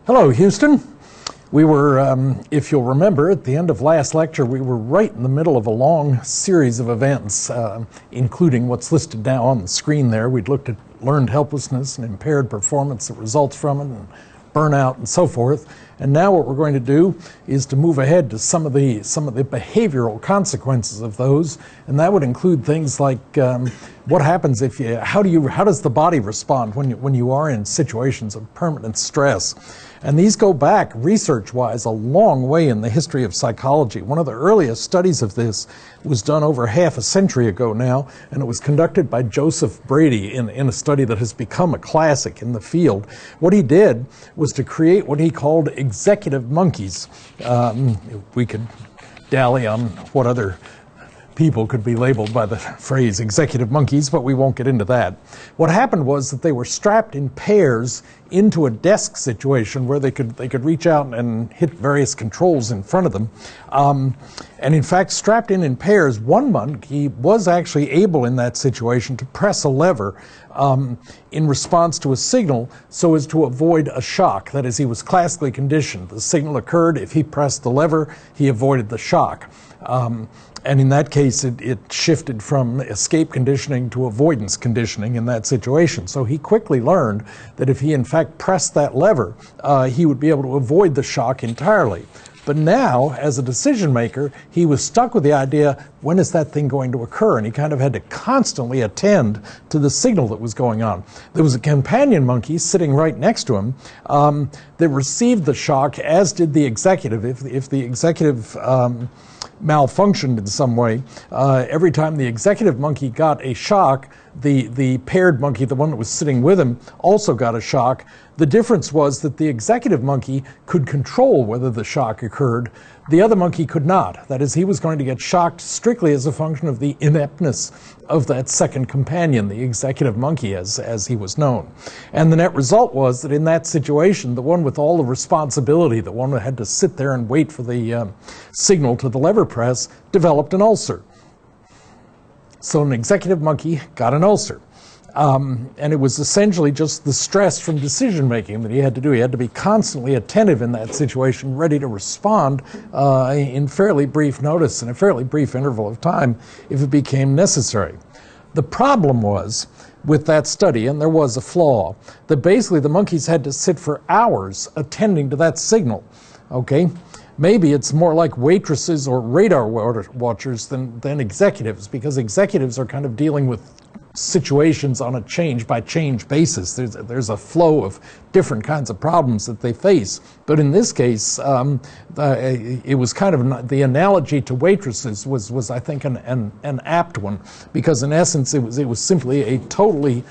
Hello, Houston. We were, if you'll remember, at the end of last lecture, we were right in the middle of a long series of events, including what's listed now on the screen there. We'd looked at learned helplessness and impaired performance that results from it, and burnout and so forth. And now what we're going to do is to move ahead to some of the behavioral consequences of those, and that would include things like what happens if you, how does the body respond when you are in situations of permanent stress? And these go back, research-wise, a long way in the history of psychology. One of the earliest studies of this was done over half a century ago now, and it was conducted by Joseph Brady in a study that has become a classic in the field. What he did was to create what he called executive monkeys. We could dally on what other people could be labeled by the phrase executive monkeys, but we won't get into that. What happened was that they were strapped in pairs into a desk situation where they could reach out and hit various controls in front of them. And in fact, strapped in pairs, one monkey was actually able in that situation to press a lever in response to a signal so as to avoid a shock. That is, he was classically conditioned. The signal occurred. If he pressed the lever, he avoided the shock. And in that case, it shifted from escape conditioning to avoidance conditioning in that situation. So he quickly learned that if he in fact pressed that lever, he would be able to avoid the shock entirely. But now, as a decision maker, he was stuck with the idea, when is that thing going to occur? And he kind of had to constantly attend to the signal that was going on. There was a companion monkey sitting right next to him that received the shock, as did the executive. If the executive malfunctioned in some way, every time the executive monkey got a shock, the paired monkey, the one that was sitting with him, also got a shock. The difference was that the executive monkey could control whether the shock occurred. The other monkey could not. That is, he was going to get shocked strictly as a function of the ineptness of that second companion, the executive monkey, as he was known. And the net result was that in that situation, the one with all the responsibility, the one that had to sit there and wait for the signal to the lever press, developed an ulcer. So an executive monkey got an ulcer. And it was essentially just the stress from decision making that he had to do. He had to be constantly attentive in that situation, ready to respond in fairly brief notice, in a fairly brief interval of time, if it became necessary. The problem was, with that study, and there was a flaw, that basically the monkeys had to sit for hours attending to that signal. Okay? Maybe it's more like waitresses or radar watchers than executives, because executives are kind of dealing with situations on a change-by-change basis. There's a flow of different kinds of problems that they face. But in this case, it was kind of, the analogy to waitresses was I think, an apt one, because in essence it was simply a totally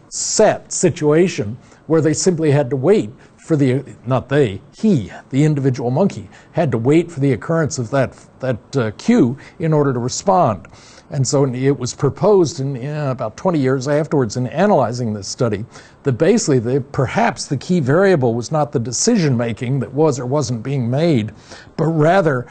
set situation where they simply had to wait for the, not they, he, the individual monkey, had to wait for the occurrence of that cue in order to respond. And so it was proposed in about 20 years afterwards in analyzing this study that basically perhaps the key variable was not the decision making that was or wasn't being made, but rather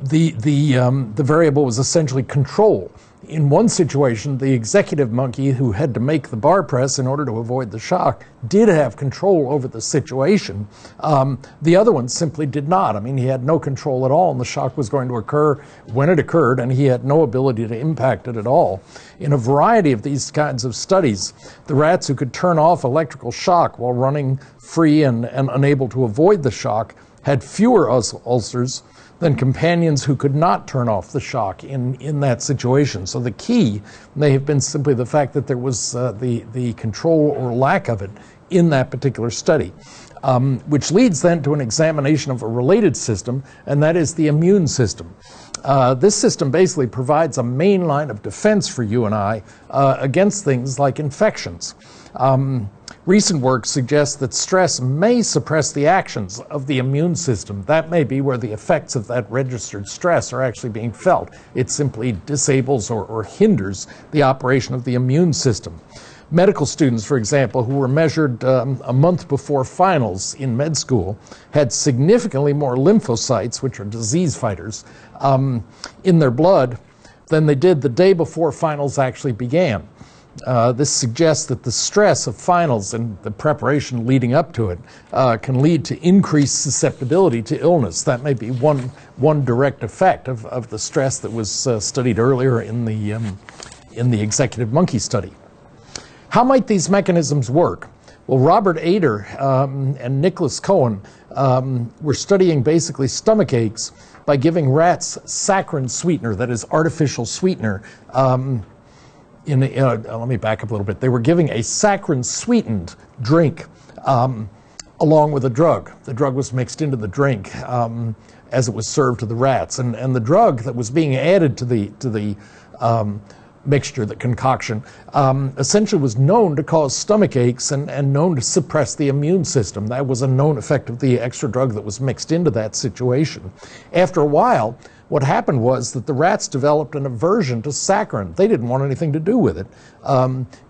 the variable was essentially control. In one situation, the executive monkey who had to make the bar press in order to avoid the shock did have control over the situation. The other one simply did not. I mean, he had no control at all, and the shock was going to occur when it occurred, and he had no ability to impact it at all. In a variety of these kinds of studies, the rats who could turn off electrical shock while running free and unable to avoid the shock had fewer ulcers than companions who could not turn off the shock in that situation. So the key may have been simply the fact that there was the control or lack of it in that particular study, which leads then to an examination of a related system, and that is the immune system. This system basically provides a main line of defense for you and I against things like infections. Recent work suggests that stress may suppress the actions of the immune system. That may be where the effects of that registered stress are actually being felt. It simply disables or hinders the operation of the immune system. Medical students, for example, who were measured a month before finals in med school had significantly more lymphocytes, which are disease fighters, in their blood than they did the day before finals actually began. This suggests that the stress of finals and the preparation leading up to it can lead to increased susceptibility to illness. That may be one direct effect of the stress that was studied earlier in the executive monkey study. How might these mechanisms work? Well, Robert Ader and Nicholas Cohen were studying basically stomach aches by giving rats saccharin sweetener, that is artificial sweetener. Let me back up a little bit. They were giving a saccharin sweetened drink along with a drug. The drug was mixed into the drink as it was served to the rats, and the drug that was being added to the mixture, the concoction, essentially was known to cause stomach aches and known to suppress the immune system. That was a known effect of the extra drug that was mixed into that situation. After a while, what happened was that the rats developed an aversion to saccharin. They didn't want anything to do with it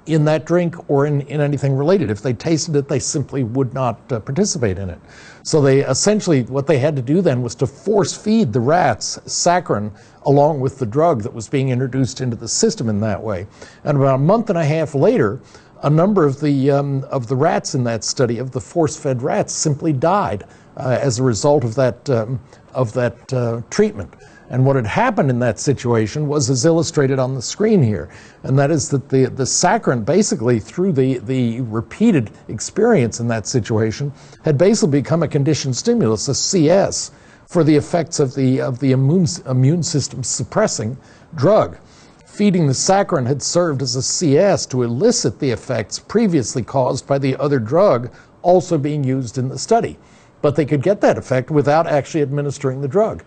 in that drink or in anything related. If they tasted it, they simply would not participate in it. So they essentially, what they had to do then was to force feed the rats saccharin along with the drug that was being introduced into the system in that way. And about a month and a half later, a number of the rats in that study, of the force-fed rats, simply died as a result of that treatment. And what had happened in that situation was as illustrated on the screen here, and that is that the saccharin, basically through the repeated experience in that situation, had basically become a conditioned stimulus, a CS, for the effects of the immune system suppressing drug. Feeding the saccharin had served as a CS to elicit the effects previously caused by the other drug also being used in the study. But they could get that effect without actually administering the drug.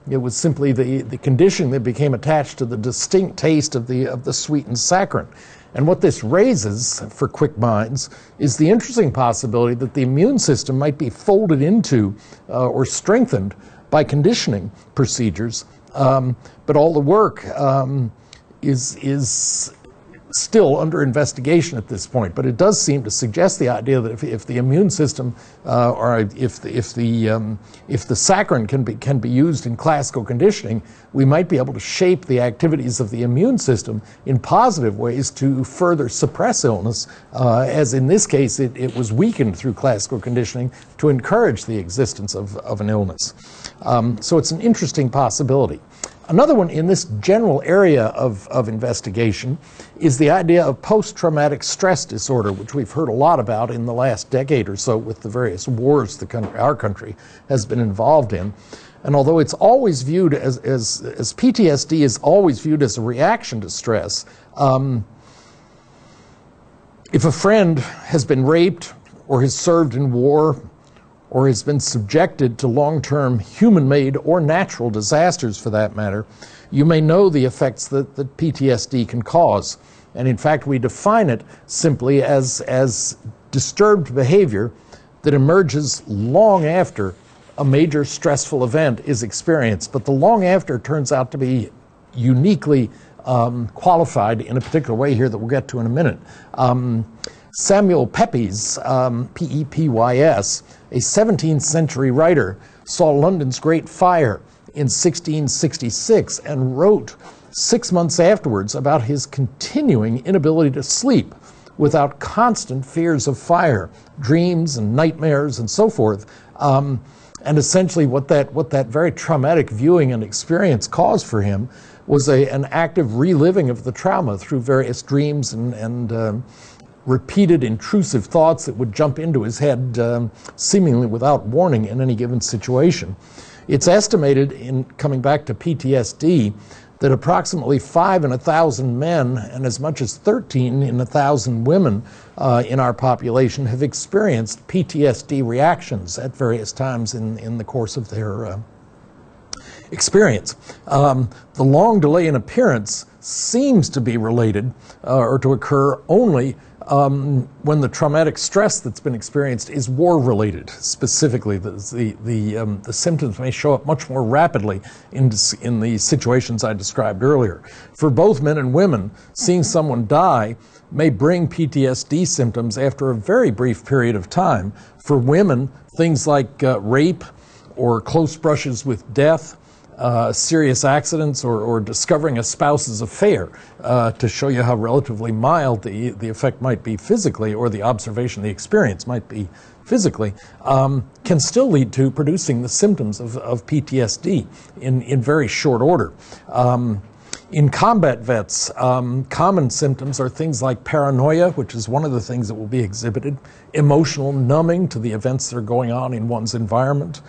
It was simply the conditioning that became attached to the distinct taste of the sweetened saccharin. And what this raises, for quick minds, is the interesting possibility that the immune system might be folded into or strengthened by conditioning procedures. But all the work is still under investigation at this point, but it does seem to suggest the idea that if the immune system or if the saccharin can be used in classical conditioning, we might be able to shape the activities of the immune system in positive ways to further suppress illness, as in this case it was weakened through classical conditioning to encourage the existence of an illness. So it's an interesting possibility. Another one in this general area of investigation is the idea of post-traumatic stress disorder, which we've heard a lot about in the last decade or so with the various wars our country has been involved in. And although it's always viewed as PTSD is always viewed as a reaction to stress, if a friend has been raped or has served in war or has been subjected to long-term human-made or natural disasters for that matter, you may know the effects that PTSD can cause. And in fact, we define it simply as disturbed behavior that emerges long after a major stressful event is experienced. But the long after turns out to be uniquely qualified in a particular way here that we'll get to in a minute. Samuel Pepys, P-E-P-Y-S, a 17th century writer, saw London's Great Fire in 1666 and wrote 6 months afterwards about his continuing inability to sleep without constant fears of fire, dreams and nightmares and so forth. And essentially what that very traumatic viewing and experience caused for him was an active reliving of the trauma through various dreams and repeated intrusive thoughts that would jump into his head seemingly without warning in any given situation. It's estimated, in coming back to PTSD, that approximately 5 in 1,000 men and as much as 13 in 1,000 women in our population have experienced PTSD reactions at various times in the course of their experience. The long delay in appearance seems to be related or to occur only when the traumatic stress that's been experienced is war-related. Specifically, the symptoms may show up much more rapidly in the situations I described earlier. For both men and women, seeing someone die may bring PTSD symptoms after a very brief period of time. For women, things like rape or close brushes with death serious accidents or discovering a spouse's affair to show you how relatively mild the effect might be physically, or the observation, the experience might be physically, can still lead to producing the symptoms of PTSD in very short order. In combat vets, common symptoms are things like paranoia, which is one of the things that will be exhibited, emotional numbing to the events that are going on in one's environment,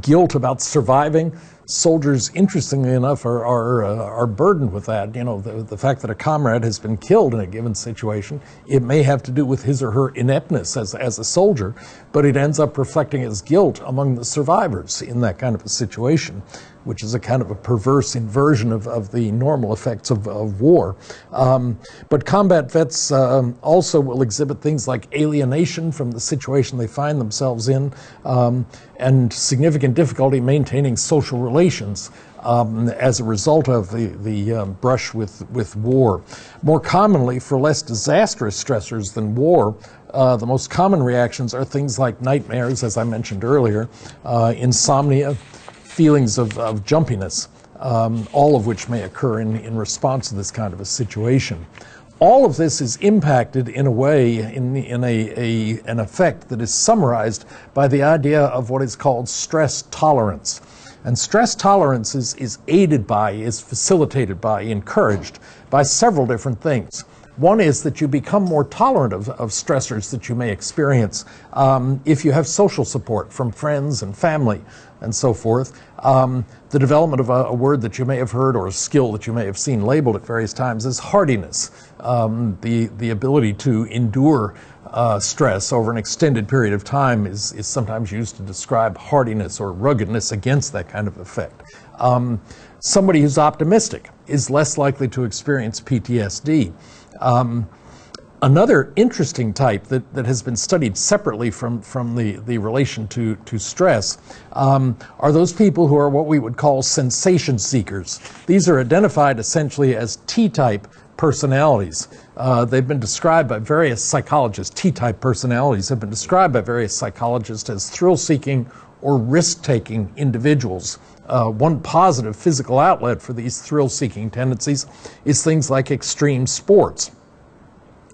guilt about surviving. Soldiers, interestingly enough, are burdened with that. You know, the fact that a comrade has been killed in a given situation, it may have to do with his or her ineptness as a soldier, but it ends up reflecting as guilt among the survivors in that kind of a situation, which is a kind of a perverse inversion of the normal effects of war. But combat vets also will exhibit things like alienation from the situation they find themselves in, and significant difficulty maintaining social relations as a result of the brush with war. More commonly, for less disastrous stressors than war, the most common reactions are things like nightmares, as I mentioned earlier, insomnia, feelings of jumpiness, all of which may occur in response to this kind of a situation. All of this is impacted in a way, in an effect that is summarized by the idea of what is called stress tolerance. And stress tolerance is aided by, is facilitated by, encouraged by several different things. One is that you become more tolerant of stressors that you may experience if you have social support from friends and family and so forth. The development of a word that you may have heard, or a skill that you may have seen labeled at various times, is hardiness. The ability to endure stress over an extended period of time is sometimes used to describe hardiness or ruggedness against that kind of effect. Somebody who's optimistic is less likely to experience PTSD. Another interesting type that has been studied separately from the relation to stress are those people who are what we would call sensation seekers. These are identified essentially as T-type personalities. They've been described by various psychologists. T-type personalities have been described by various psychologists as thrill-seeking or risk-taking individuals. One positive physical outlet for these thrill-seeking tendencies is things like extreme sports,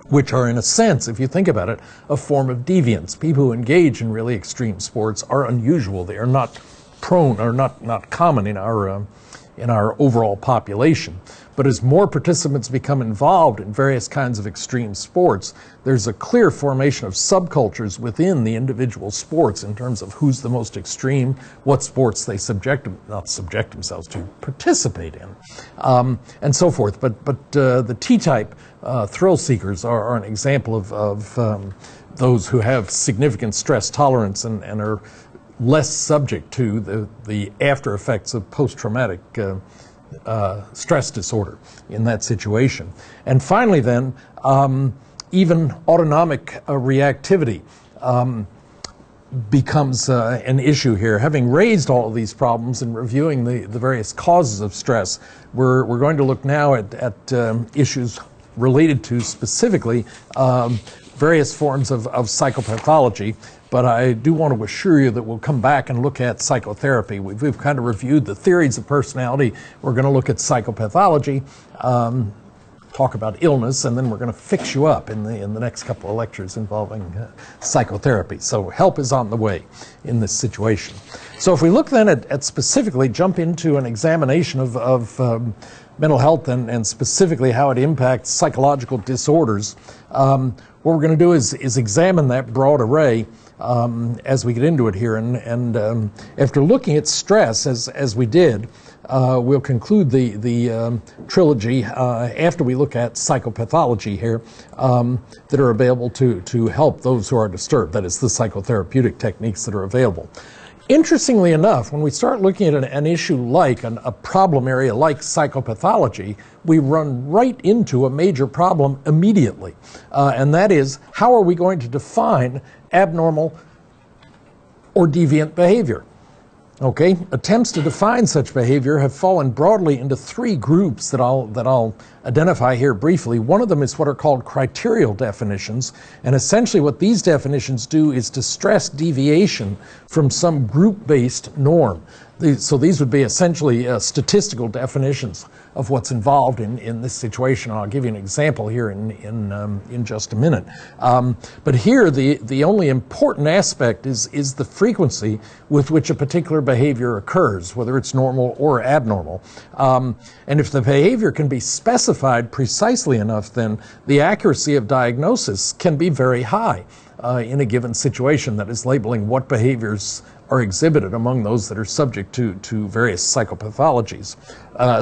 which are, in a sense, if you think about it, a form of deviance. People who engage in really extreme sports are unusual. They are not prone, or not common in our overall population. But as more participants become involved in various kinds of extreme sports, there's a clear formation of subcultures within the individual sports in terms of who's the most extreme, what sports they participate in, and so forth. But the T-type thrill seekers are an example of those who have significant stress tolerance and are less subject to the after effects of post-traumatic stress disorder in that situation. And finally then, even autonomic reactivity becomes an issue here. Having raised all of these problems and reviewing the various causes of stress, we're going to look now at issues related to specifically various forms of psychopathology. But I do want to assure you that we'll come back and look at psychotherapy. We've kind of reviewed the theories of personality. We're going to look at psychopathology, talk about illness, and then we're going to fix you up in the next couple of lectures involving psychotherapy. So help is on the way in this situation. So if we look then at specifically, jump into an examination of mental health and specifically how it impacts psychological disorders, what we're going to do is examine that broad array as we get into it here, and after looking at stress as we did, we'll conclude the trilogy after we look at psychopathology here that are available to help those who are disturbed. That is, the psychotherapeutic techniques that are available. Interestingly enough, when we start looking at an issue like a problem area like psychopathology, we run right into a major problem immediately, and that is, how are we going to define abnormal or deviant behavior? Okay, attempts to define such behavior have fallen broadly into three groups that I'll identify here briefly. One of them is what are called criterial definitions, and essentially what these definitions do is to stress deviation from some group-based norm. So these would be essentially statistical definitions of what's involved in this situation. I'll give you an example here in just a minute. But here, the only important aspect is the frequency with which a particular behavior occurs, whether it's normal or abnormal. And if the behavior can be specified precisely enough, then the accuracy of diagnosis can be very high in a given situation, that is labeling what behaviors are exhibited among those that are subject to various psychopathologies.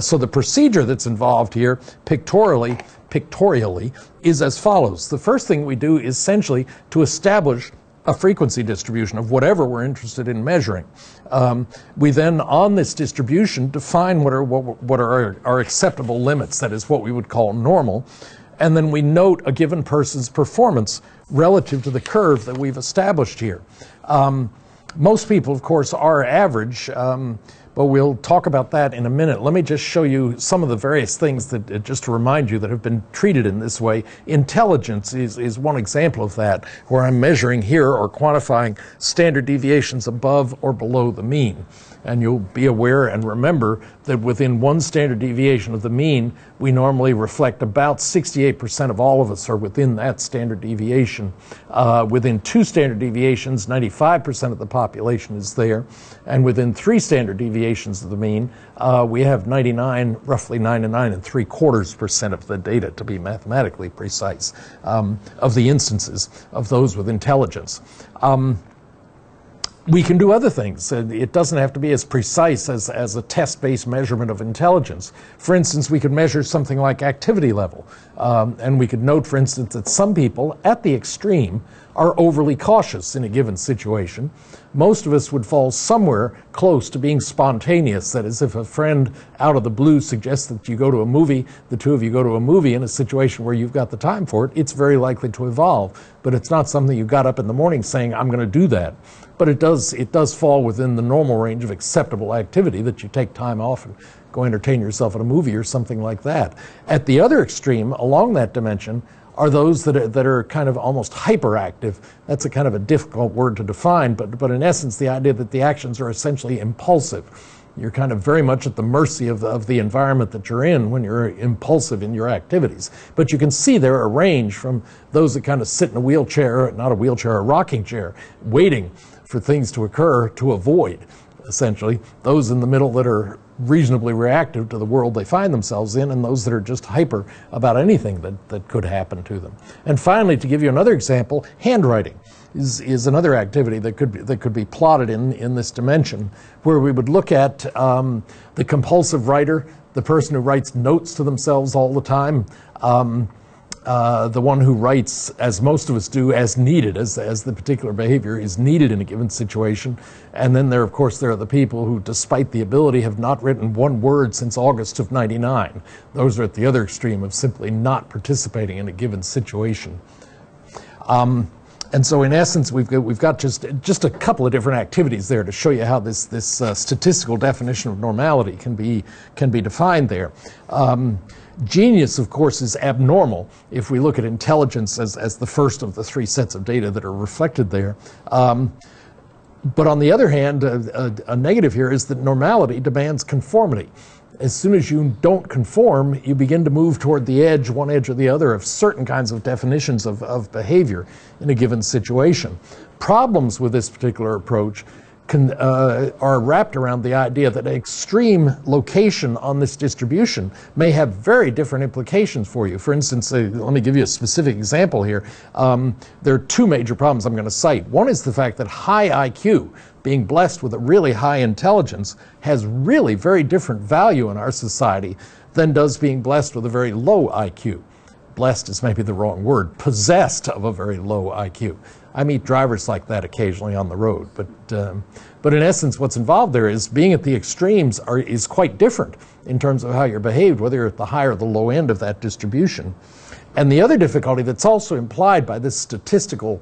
So the procedure that's involved here, pictorially, is as follows. The first thing we do is essentially to establish a frequency distribution of whatever we're interested in measuring. We then, on this distribution, define what are our acceptable limits, that is what we would call normal, and then we note a given person's performance relative to the curve that we've established here. Most people, of course, are average, but we'll talk about that in a minute. Let me just show you some of the various things that, just to remind you, that have been treated in this way. Intelligence is one example of that, where I'm measuring here or quantifying standard deviations above or below the mean. And you'll be aware and remember that within one standard deviation of the mean, we normally reflect about 68% of all of us are within that standard deviation. Within 2 standard deviations, 95% of the population is there. And within 3 standard deviations of the mean, we have roughly 99.75% of the data, to be mathematically precise, of the instances of those with intelligence. We can do other things. It doesn't have to be as precise as a test-based measurement of intelligence. For instance, we could measure something like activity level. And we could note, for instance, that some people at the extreme are overly cautious in a given situation. Most of us would fall somewhere close to being spontaneous. That is, if a friend out of the blue suggests that you go to a movie, the two of you go to a movie in a situation where you've got the time for it, it's very likely to evolve. But it's not something you got up in the morning saying, I'm going to do that. But it does fall within the normal range of acceptable activity that you take time off and go entertain yourself at a movie or something like that. At the other extreme, along that dimension, are those that are kind of almost hyperactive. That's a kind of a difficult word to define, but in essence, the idea that the actions are essentially impulsive. You're kind of very much at the mercy of the environment that you're in when you're impulsive in your activities. But you can see there a range from those that kind of sit in a wheelchair, not a wheelchair, a rocking chair, waiting for things to occur to avoid, essentially. Those in the middle that are reasonably reactive to the world they find themselves in, and those that are just hyper about anything that could happen to them. And finally, to give you another example, handwriting is another activity that could be plotted in this dimension, where we would look at the compulsive writer, the person who writes notes to themselves all the time, the one who writes, as most of us do, as needed, as the particular behavior is needed in a given situation. And then there are the people who, despite the ability, have not written one word since August of '99. Those are at the other extreme of simply not participating in a given situation. And so in essence, we've got just a couple of different activities there to show you how this statistical definition of normality can be defined there. Genius, of course, is abnormal if we look at intelligence as the first of the 3 sets of data that are reflected there. But on the other hand, a negative here is that normality demands conformity. As soon as you don't conform, you begin to move toward the edge, one edge or the other, of certain kinds of definitions of behavior in a given situation. Problems with this particular approach are wrapped around the idea that an extreme location on this distribution may have very different implications for you. For instance, let me give you a specific example here. There are 2 major problems I'm going to cite. One is the fact that high IQ, being blessed with a really high intelligence, has really very different value in our society than does being blessed with a very low IQ. Blessed is maybe the wrong word, possessed of a very low IQ. I meet drivers like that occasionally on the road, but in essence, what's involved there is being at the extremes is quite different in terms of how you're behaved, whether you're at the high or the low end of that distribution. And the other difficulty that's also implied by this statistical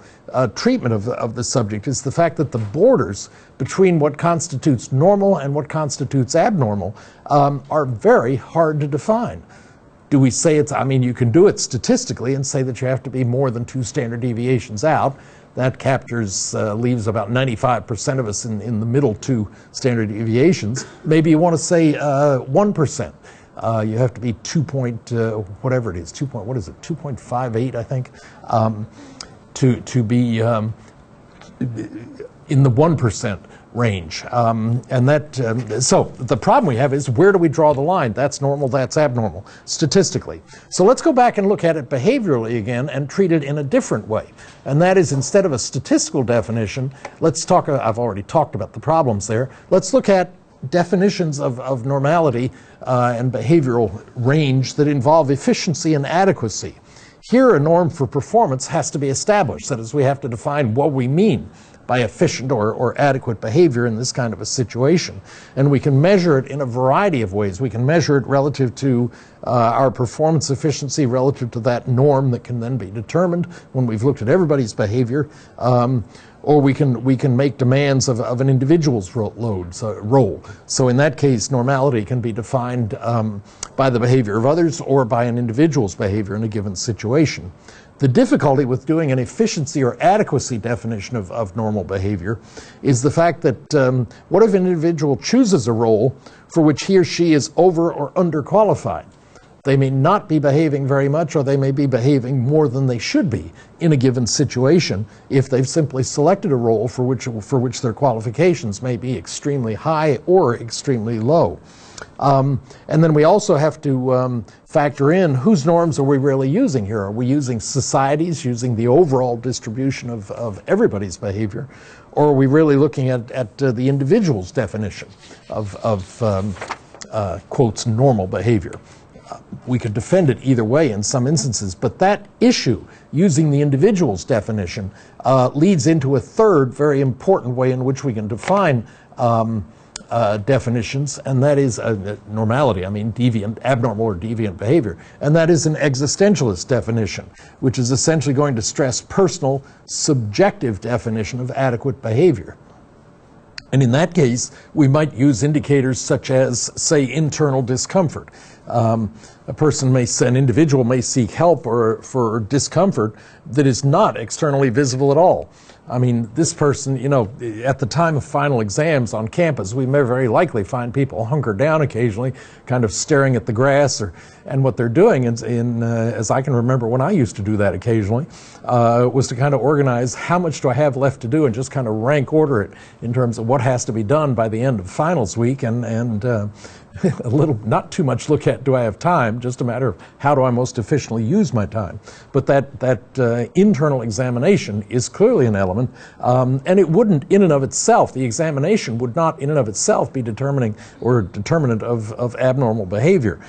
treatment of the subject is the fact that the borders between what constitutes normal and what constitutes abnormal are very hard to define. Do we say it's, I mean, you can do it statistically and say that you have to be more than 2 standard deviations out. That captures, leaves about 95% of us in the middle 2 standard deviations. Maybe you want to say 1%. You have to be 2 point, whatever it is, 2 point, what is it, 2.58, I think, to be in the 1% range. And that, so the problem we have is, where do we draw the line? That's normal, that's abnormal, statistically. So let's go back and look at it behaviorally again and treat it in a different way. And that is, instead of a statistical definition, let's talk, I've already talked about the problems there, let's look at definitions of normality and behavioral range that involve efficiency and adequacy. Here, a norm for performance has to be established. That is, we have to define what we mean by efficient or adequate behavior in this kind of a situation. And we can measure it in a variety of ways. We can measure it relative to our performance efficiency, relative to that norm that can then be determined when we've looked at everybody's behavior. Or we can make demands of an individual's role. So in that case, normality can be defined by the behavior of others or by an individual's behavior in a given situation. The difficulty with doing an efficiency or adequacy definition of normal behavior is the fact that what if an individual chooses a role for which he or she is over or underqualified? They may not be behaving very much, or they may be behaving more than they should be in a given situation if they've simply selected a role for which their qualifications may be extremely high or extremely low. And then we also have to factor in, whose norms are we really using here? Are we using society's, using the overall distribution of everybody's behavior? Or are we really looking at the individual's definition of quotes, normal behavior? We could defend it either way in some instances, but that issue, using the individual's definition, leads into a third very important way in which we can define definitions, and that is normality, I mean deviant, abnormal or deviant behavior, and that is an existentialist definition, which is essentially going to stress personal, subjective definition of adequate behavior. And in that case, we might use indicators such as, say, internal discomfort. A person may, an individual may seek help for discomfort that is not externally visible at all. I mean, this person, you know, at the time of final exams on campus, we may very likely find people hunker down occasionally, kind of staring at the grass, and what they're doing, as I can remember when I used to do that occasionally, was to kind of organize how much do I have left to do and just kind of rank order it in terms of what has to be done by the end of finals week, and a little, not too much look at do I have time, just a matter of how do I most efficiently use my time. But that internal examination is clearly an element, and it wouldn't in and of itself, the examination would not in and of itself be determining or determinant of abnormal behavior.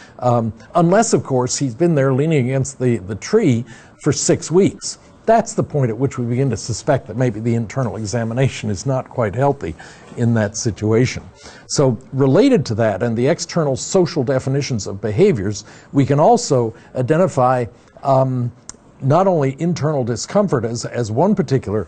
Unless, of course, he's been there leaning against the tree for 6 weeks. That's the point at which we begin to suspect that maybe the internal examination is not quite healthy in that situation. So related to that and the external social definitions of behaviors, we can also identify not only internal discomfort as one particular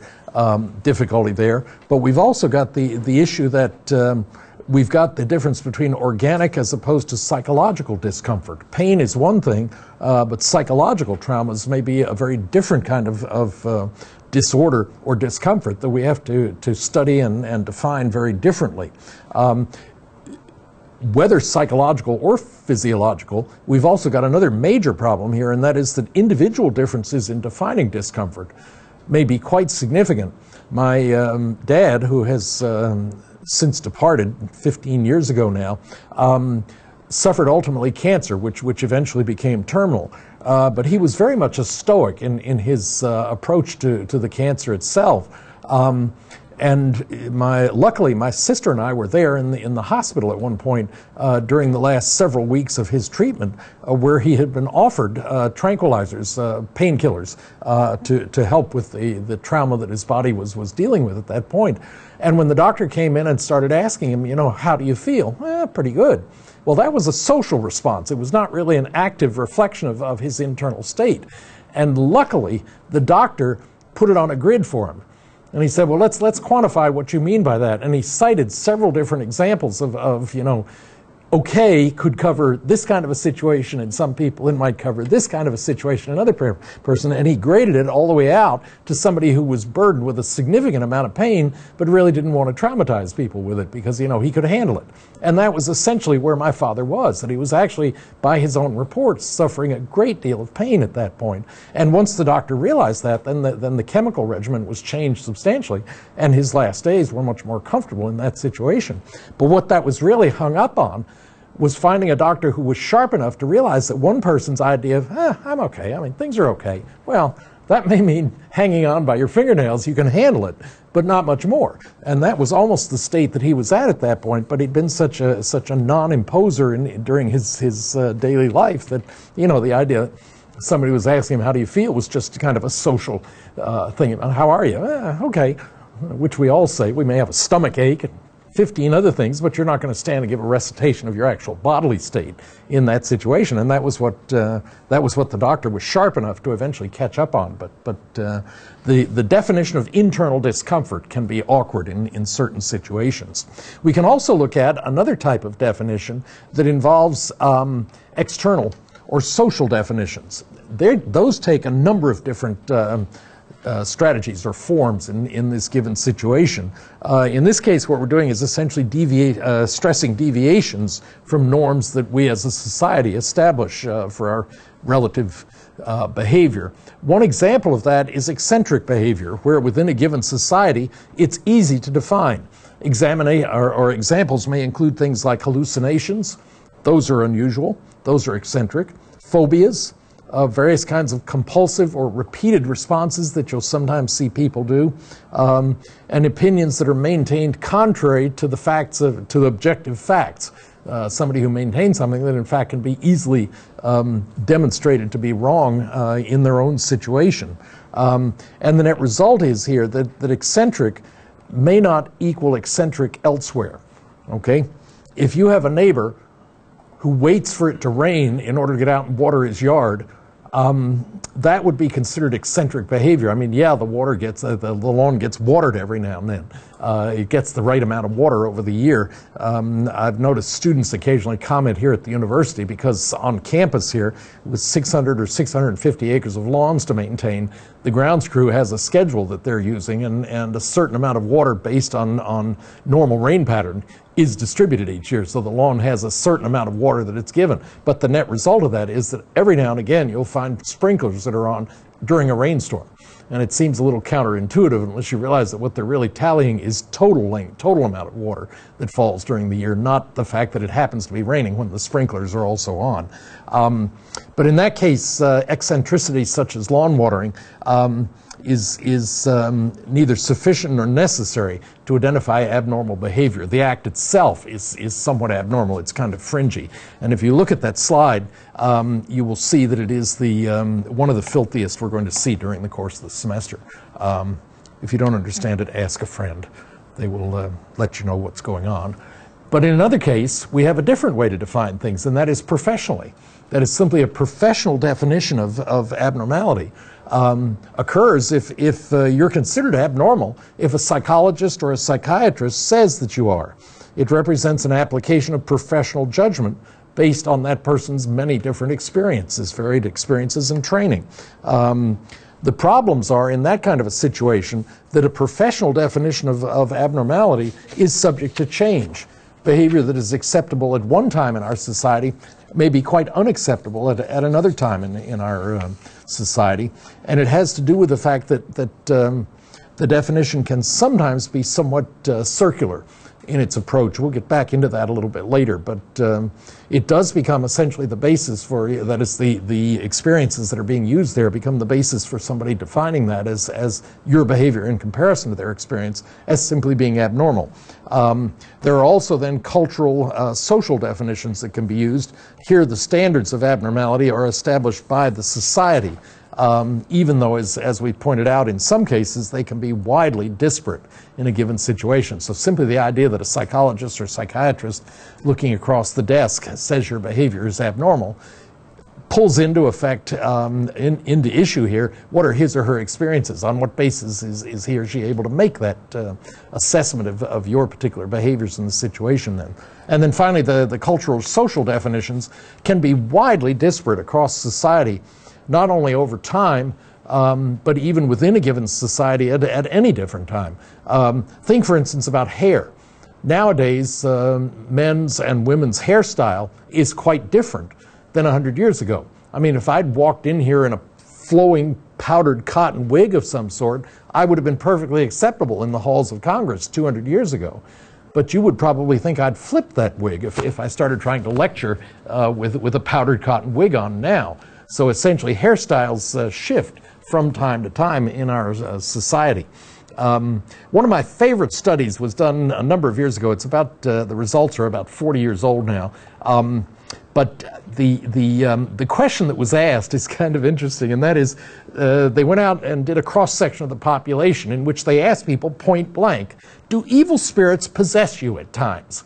difficulty there, but we've also got the issue that we've got the difference between organic as opposed to psychological discomfort. Pain is one thing, but psychological traumas may be a very different kind of disorder or discomfort that we have to study and define very differently. Whether psychological or physiological, we've also got another major problem here, and that is that individual differences in defining discomfort may be quite significant. My dad, who has since departed 15 years ago now, suffered ultimately cancer, which eventually became terminal. But he was very much a stoic in his approach to the cancer itself. And luckily, my sister and I were there in the hospital at one point during the last several weeks of his treatment, where he had been offered tranquilizers, painkillers, to help with the trauma that his body was dealing with at that point. And when the doctor came in and started asking him, you know, how do you feel? Pretty good. Well, that was a social response. It was not really an active reflection of his internal state. And luckily, the doctor put it on a grid for him. And he said, well, let's quantify what you mean by that. And he cited several different examples of you know, okay could cover this kind of a situation in some people, it might cover this kind of a situation in another person, and he graded it all the way out to somebody who was burdened with a significant amount of pain, but really didn't want to traumatize people with it because, you know, he could handle it. And that was essentially where my father was, that he was actually, by his own reports, suffering a great deal of pain at that point. And once the doctor realized that, then the chemical regimen was changed substantially, and his last days were much more comfortable in that situation. But what that was really hung up on was finding a doctor who was sharp enough to realize that one person's idea of, I'm okay, I mean, things are okay. Well, that may mean hanging on by your fingernails, you can handle it, but not much more. And that was almost the state that he was at that point, but he'd been such a non-imposer during his daily life that, you know, the idea that somebody was asking him, how do you feel, was just kind of a social thing. How are you? Okay, which we all say. We may have a stomach ache and 15 other things, but you're not going to stand and give a recitation of your actual bodily state in that situation. And that was what the doctor was sharp enough to eventually catch up on. But the definition of internal discomfort can be awkward in certain situations. We can also look at another type of definition that involves external or social definitions. Those take a number of different strategies or forms in this given situation. In this case, what we're doing is essentially stressing deviations from norms that we as a society establish for our relative behavior. One example of that is eccentric behavior, where within a given society, it's easy to define. Examples may include things like hallucinations. Those are unusual. Those are eccentric. Phobias. Various kinds of compulsive or repeated responses that you'll sometimes see people do, and opinions that are maintained contrary to the facts to the objective facts. Somebody who maintains something that in fact can be easily demonstrated to be wrong in their own situation. And the net result is here that eccentric may not equal eccentric elsewhere. Okay? If you have a neighbor who waits for it to rain in order to get out and water his yard, that would be considered eccentric behavior. I mean, yeah, the lawn gets watered every now and then. It gets the right amount of water over the year. I've noticed students occasionally comment here at the university because on campus here, with 600 or 650 acres of lawns to maintain, the grounds crew has a schedule that they're using, and a certain amount of water based on normal rain pattern is distributed each year. So the lawn has a certain amount of water that it's given. But the net result of that is that every now and again you'll find sprinklers that are on during a rainstorm. And it seems a little counterintuitive unless you realize that what they're really tallying is total amount of water that falls during the year, not the fact that it happens to be raining when the sprinklers are also on. But in that case, eccentricity such as lawn watering is neither sufficient nor necessary to identify abnormal behavior. The act itself is somewhat abnormal. It's kind of fringy. And if you look at that slide, you will see that it is one of the filthiest we're going to see during the course of the semester. If you don't understand it, ask a friend. They will let you know what's going on. But in another case, we have a different way to define things, and that is professionally. That is simply a professional definition of abnormality. Occurs if you're considered abnormal if a psychologist or a psychiatrist says that you are. It represents an application of professional judgment based on that person's many different experiences, varied experiences and training. The problems are in that kind of a situation that a professional definition of abnormality is subject to change. Behavior that is acceptable at one time in our society may be quite unacceptable at another time in our society. And it has to do with the fact that the definition can sometimes be somewhat circular in its approach. We'll get back into that a little bit later, but it does become essentially the basis for, that is the experiences that are being used there become the basis for somebody defining that as your behavior in comparison to their experience as simply being abnormal. There are also then cultural, social definitions that can be used. Here the standards of abnormality are established by the society, even though, as we pointed out, in some cases they can be widely disparate in a given situation. So simply the idea that a psychologist or psychiatrist looking across the desk says your behavior is abnormal pulls into effect, into issue here, what are his or her experiences? On what basis is he or she able to make that assessment of your particular behaviors in the situation then? And then finally, the cultural social definitions can be widely disparate across society, not only over time, but even within a given society at any different time. Think, for instance, about hair. Nowadays, men's and women's hairstyle is quite different than 100 years ago. I mean, if I'd walked in here in a flowing powdered cotton wig of some sort, I would have been perfectly acceptable in the halls of Congress 200 years ago. But you would probably think I'd flip that wig if I started trying to lecture with a powdered cotton wig on now. So essentially, hairstyles shift from time to time in our society. One of my favorite studies was done a number of years ago. It's about, the results are about 40 years old now. But the question that was asked is kind of interesting, and that is, they went out and did a cross-section of the population in which they asked people point blank, do evil spirits possess you at times?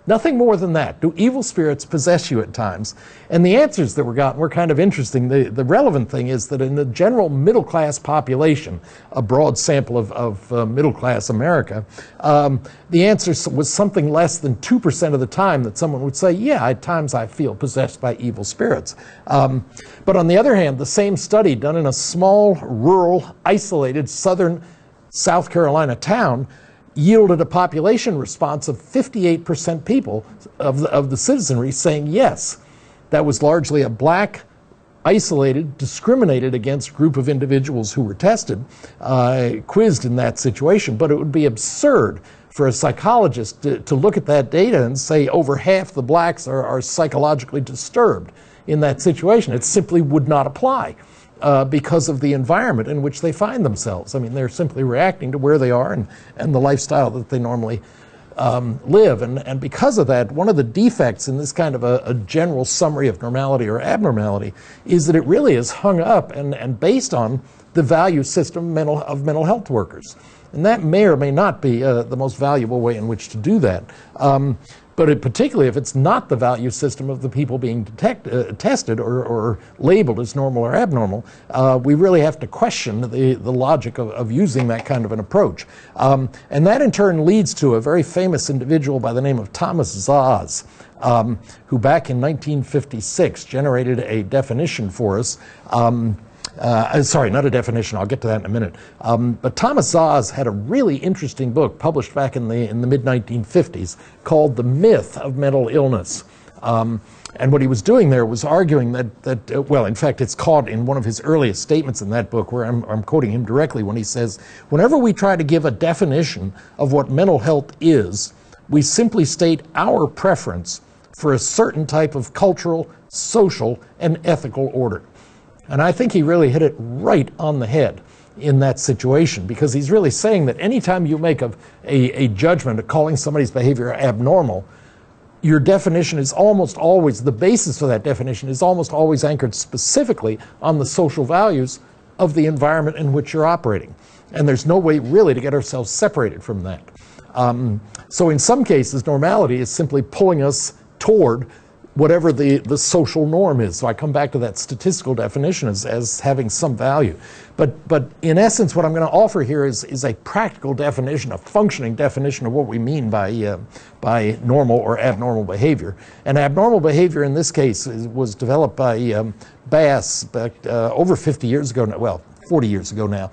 Nothing more than that. Do evil spirits possess you at times? And the answers that were gotten were kind of interesting. The relevant thing is that in the general middle-class population, a broad sample of middle-class America, the answer was something less than 2% of the time that someone would say, yeah, at times I feel possessed by evil spirits. But on the other hand, the same study done in a small, rural, isolated southern South Carolina town yielded a population response of 58% people of the citizenry saying yes. That was largely a black, isolated, discriminated against group of individuals who were tested, quizzed in that situation. But it would be absurd for a psychologist to look at that data and say over half the blacks are psychologically disturbed in that situation. It simply would not apply. Because of the environment in which they find themselves. I mean, they're simply reacting to where they are and the lifestyle that they normally live. And because of that, one of the defects in this kind of a general summary of normality or abnormality is that it really is hung up and based on the value system of mental health workers. And that may or may not be the most valuable way in which to do that. But particularly if it's not the value system of the people being tested or labeled as normal or abnormal, we really have to question the logic of using that kind of an approach. And that in turn leads to a very famous individual by the name of Thomas Szasz, who back in 1956 generated a definition for us. Sorry, not a definition. I'll get to that in a minute. But Thomas Szasz had a really interesting book published back in the mid-1950s called The Myth of Mental Illness. And what he was doing there was arguing that well, in fact, it's caught in one of his earliest statements in that book where I'm quoting him directly when he says, whenever we try to give a definition of what mental health is, we simply state our preference for a certain type of cultural, social, and ethical order. And I think he really hit it right on the head in that situation, because he's really saying that anytime you make a judgment of calling somebody's behavior abnormal, your definition is almost always, the basis for that definition is almost always anchored specifically on the social values of the environment in which you're operating. And there's no way really to get ourselves separated from that. So in some cases, normality is simply pulling us toward whatever the social norm is. So I come back to that statistical definition as having some value. But in essence, what I'm going to offer here is a practical definition, a functioning definition of what we mean by normal or abnormal behavior. And abnormal behavior in this case was developed by Bass back over 50 years ago, well, 40 years ago now.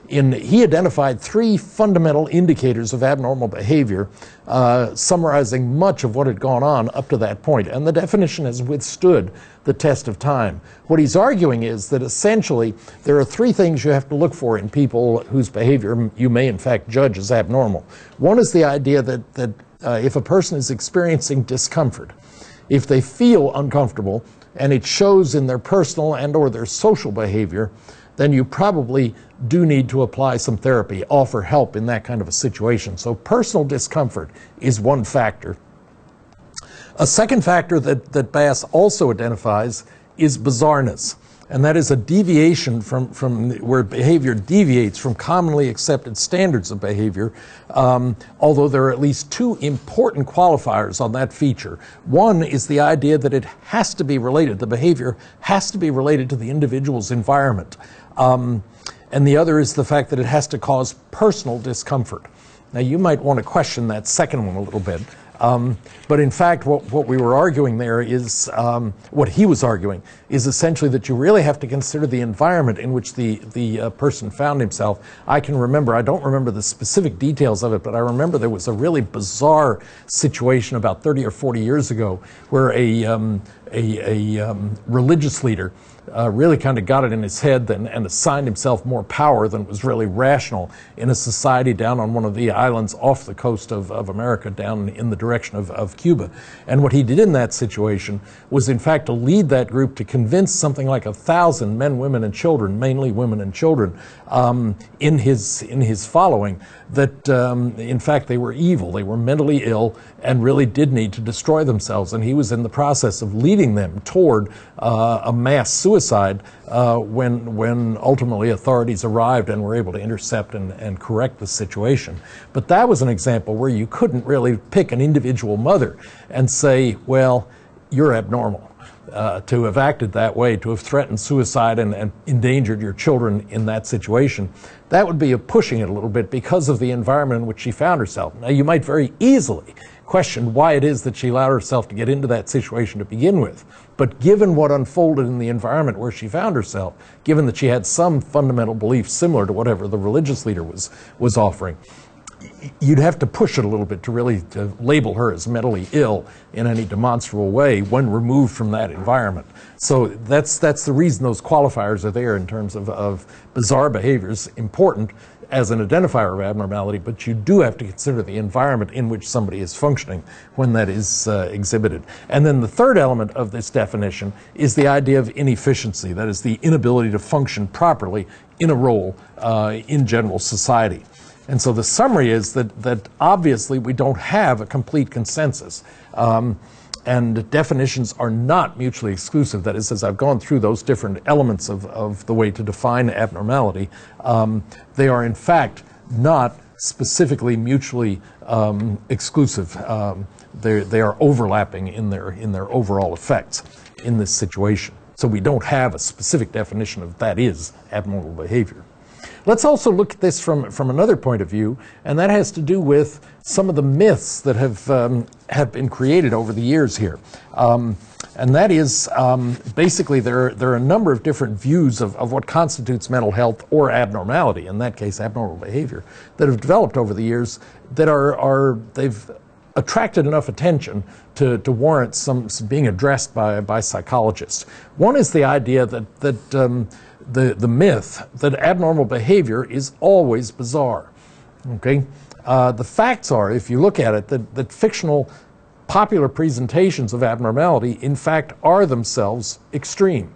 He identified 3 fundamental indicators of abnormal behavior, summarizing much of what had gone on up to that point. And the definition has withstood the test of time. What he's arguing is that essentially there are 3 things you have to look for in people whose behavior you may in fact judge as abnormal. One is the idea that if a person is experiencing discomfort, if they feel uncomfortable, and it shows in their personal and or their social behavior, then you probably do need to apply some therapy, offer help in that kind of a situation. So personal discomfort is one factor. A second factor that Bass also identifies is bizarreness. and that is a deviation from where behavior deviates from commonly accepted standards of behavior, although there are at least two important qualifiers on that feature. One is the idea that it has to be related, the behavior has to be related to the individual's environment. And the other is the fact that it has to cause personal discomfort. Now, you might want to question that second one a little bit. But in fact, what we were arguing there is, what he was arguing, is essentially that you really have to consider the environment in which the person found himself. I can remember, I don't remember the specific details of it, but I remember there was a really bizarre situation about 30 or 40 years ago where a religious leader really kind of got it in his head and assigned himself more power than was really rational in a society down on one of the islands off the coast of America, down in the direction of Cuba. And what he did in that situation was, in fact, to lead that group to convince something like 1,000 men, women, and children, mainly women and children, in his following, that in fact they were evil, they were mentally ill, and really did need to destroy themselves. And he was in the process of leading them toward a mass suicide when ultimately authorities arrived and were able to intercept and correct the situation. But that was an example where you couldn't really pick an individual mother and say, well, you're abnormal. To have acted that way, to have threatened suicide and endangered your children in that situation, that would be pushing it a little bit because of the environment in which she found herself. Now, you might very easily question why it is that she allowed herself to get into that situation to begin with. But given what unfolded in the environment where she found herself, given that she had some fundamental belief similar to whatever the religious leader was offering, you'd have to push it a little bit to really label her as mentally ill in any demonstrable way when removed from that environment. So that's the reason those qualifiers are there in terms of bizarre behaviors, important as an identifier of abnormality, but you do have to consider the environment in which somebody is functioning when that is exhibited. And then the third element of this definition is the idea of inefficiency, that is the inability to function properly in a role in general society. And so the summary is that obviously we don't have a complete consensus. And definitions are not mutually exclusive. That is, as I've gone through those different elements of the way to define abnormality, they are in fact not specifically mutually exclusive. They are overlapping in their overall effects in this situation. So we don't have a specific definition of that is abnormal behavior. Let's also look at this from another point of view, and that has to do with some of the myths that have been created over the years here. And that is, basically, there are a number of different views of what constitutes mental health or abnormality, in that case, abnormal behavior, that have developed over the years that they've attracted enough attention to warrant some being addressed by psychologists. One is the idea that the myth that abnormal behavior is always bizarre. Okay, the facts are, if you look at it, that fictional popular presentations of abnormality, in fact, are themselves extreme.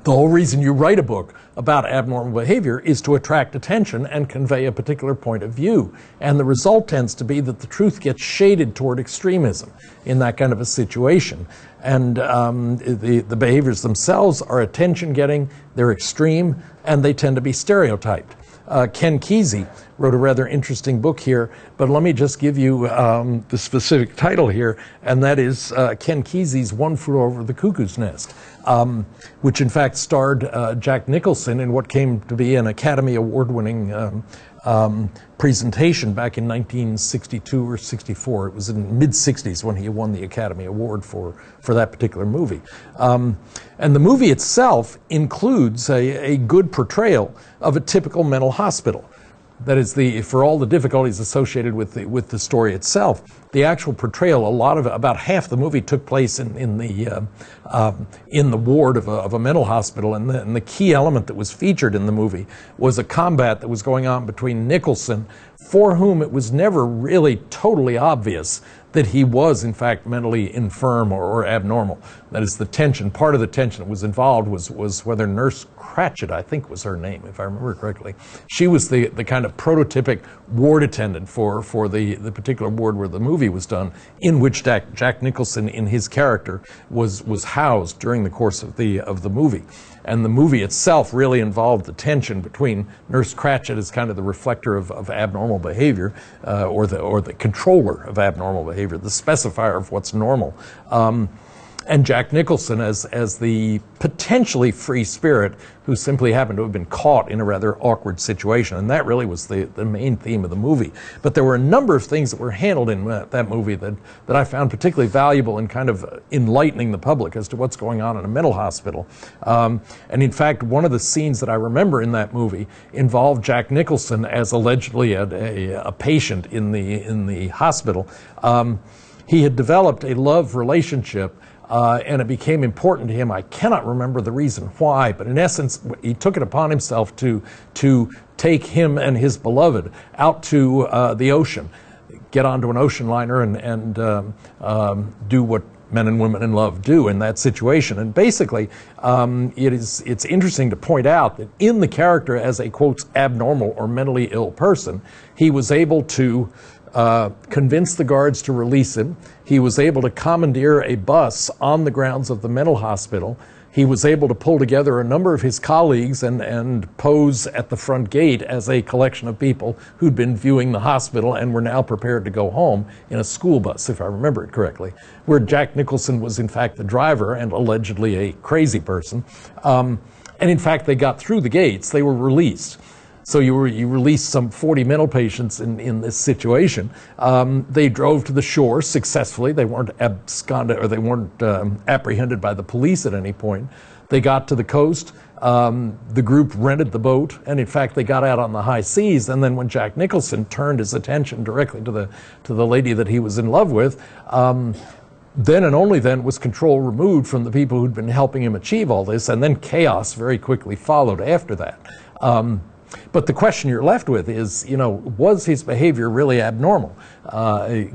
The whole reason you write a book about abnormal behavior is to attract attention and convey a particular point of view. And the result tends to be that the truth gets shaded toward extremism in that kind of a situation. And the behaviors themselves are attention-getting, they're extreme, and they tend to be stereotyped. Ken Kesey wrote a rather interesting book here, but let me just give you the specific title here, and that is Ken Kesey's One Flew Over the Cuckoo's Nest, which in fact starred Jack Nicholson in what came to be an Academy Award-winning presentation back in 1962 or 64. It was in the mid-60s when he won the Academy Award for that particular movie. And the movie itself includes a good portrayal of a typical mental hospital. That is, for all the difficulties associated with the story itself, the actual portrayal, about half the movie took place in the ward of a mental hospital, and the key element that was featured in the movie was a combat that was going on between Nicholson, for whom it was never really totally obvious that he was in fact mentally infirm or abnormal. That is the tension. Part of the tension that was involved was whether Nurse Cratchit, I think was her name, if I remember correctly. She was the kind of prototypic ward attendant for the particular ward where the movie was done, in which Jack Nicholson, in his character, was housed during the course of the movie. And the movie itself really involved the tension between Nurse Cratchit as kind of the reflector of abnormal behavior, or the controller of abnormal behavior, the specifier of what's normal. And Jack Nicholson as the potentially free spirit who simply happened to have been caught in a rather awkward situation. And that really was the main theme of the movie. But there were a number of things that were handled in that movie that I found particularly valuable in kind of enlightening the public as to what's going on in a mental hospital. And in fact, one of the scenes that I remember in that movie involved Jack Nicholson as allegedly a patient in the hospital. He had developed a love relationship, and it became important to him. I cannot remember the reason why, but in essence, he took it upon himself to take him and his beloved out to the ocean, get onto an ocean liner and do what men and women in love do in that situation. And basically, it's interesting to point out that in the character as a, quote, abnormal or mentally ill person, he was able to convince the guards to release him. He was able to commandeer a bus on the grounds of the mental hospital. He was able to pull together a number of his colleagues and pose at the front gate as a collection of people who'd been viewing the hospital and were now prepared to go home in a school bus, if I remember it correctly, where Jack Nicholson was in fact the driver and allegedly a crazy person. And in fact, they got through the gates. They were released. So you released some 40 mental patients in this situation. They drove to the shore successfully. They weren't absconded, or they weren't apprehended by the police at any point. They got to the coast. The group rented the boat, and in fact, they got out on the high seas. And then when Jack Nicholson turned his attention directly to the lady that he was in love with, then and only then was control removed from the people who'd been helping him achieve all this, and then chaos very quickly followed after that. But the question you're left with is, was his behavior really abnormal,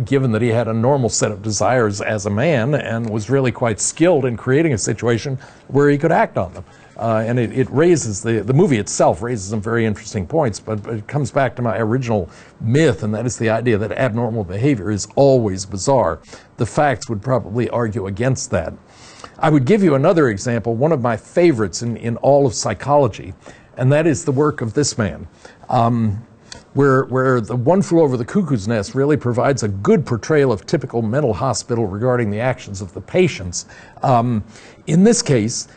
given that he had a normal set of desires as a man and was really quite skilled in creating a situation where he could act on them? And it raises, the movie itself raises some very interesting points, but it comes back to my original myth, and that is the idea that abnormal behavior is always bizarre. The facts would probably argue against that. I would give you another example, one of my favorites in all of psychology, and that is the work of this man, where the One Flew Over the Cuckoo's Nest really provides a good portrayal of typical mental hospital regarding the actions of the patients. In this case,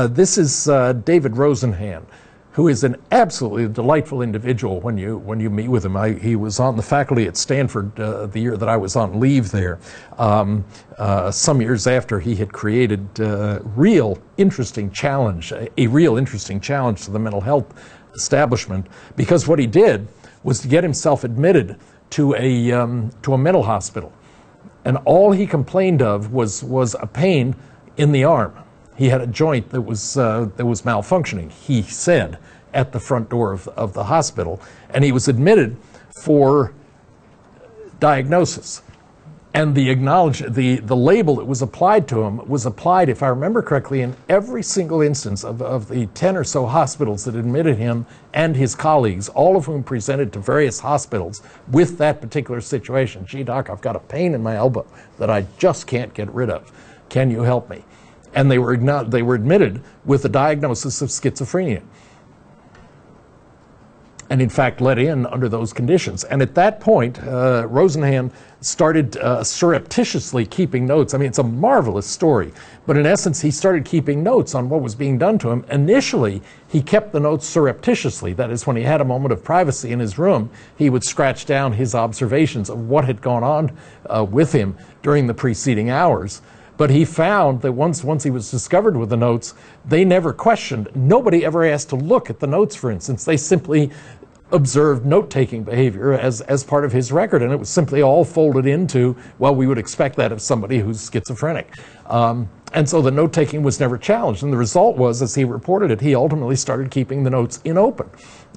this is David Rosenhan, who is an absolutely delightful individual when you meet with him. He was on the faculty at Stanford the year that I was on leave there, some years after he had created a real interesting challenge to the mental health establishment, because what he did was to get himself admitted to a mental hospital, and all he complained of was a pain in the arm. He had a joint that was malfunctioning, he said, at the front door of the hospital, and he was admitted for diagnosis. And the label that was applied to him was applied, if I remember correctly, in every single instance of the 10 or so hospitals that admitted him and his colleagues, all of whom presented to various hospitals with that particular situation. Gee, doc, I've got a pain in my elbow that I just can't get rid of. Can you help me? And they were admitted with a diagnosis of schizophrenia, and in fact let in under those conditions. And at that point, Rosenhan started surreptitiously keeping notes. I mean, it's a marvelous story, but in essence, he started keeping notes on what was being done to him. Initially, he kept the notes surreptitiously. That is, when he had a moment of privacy in his room, he would scratch down his observations of what had gone on with him during the preceding hours. But he found that once he was discovered with the notes, they never questioned. Nobody ever asked to look at the notes, for instance. They simply observed note-taking behavior as part of his record, and it was simply all folded into, well, we would expect that of somebody who's schizophrenic. And And so the note-taking was never challenged. And the result was, as he reported it, he ultimately started keeping the notes in open.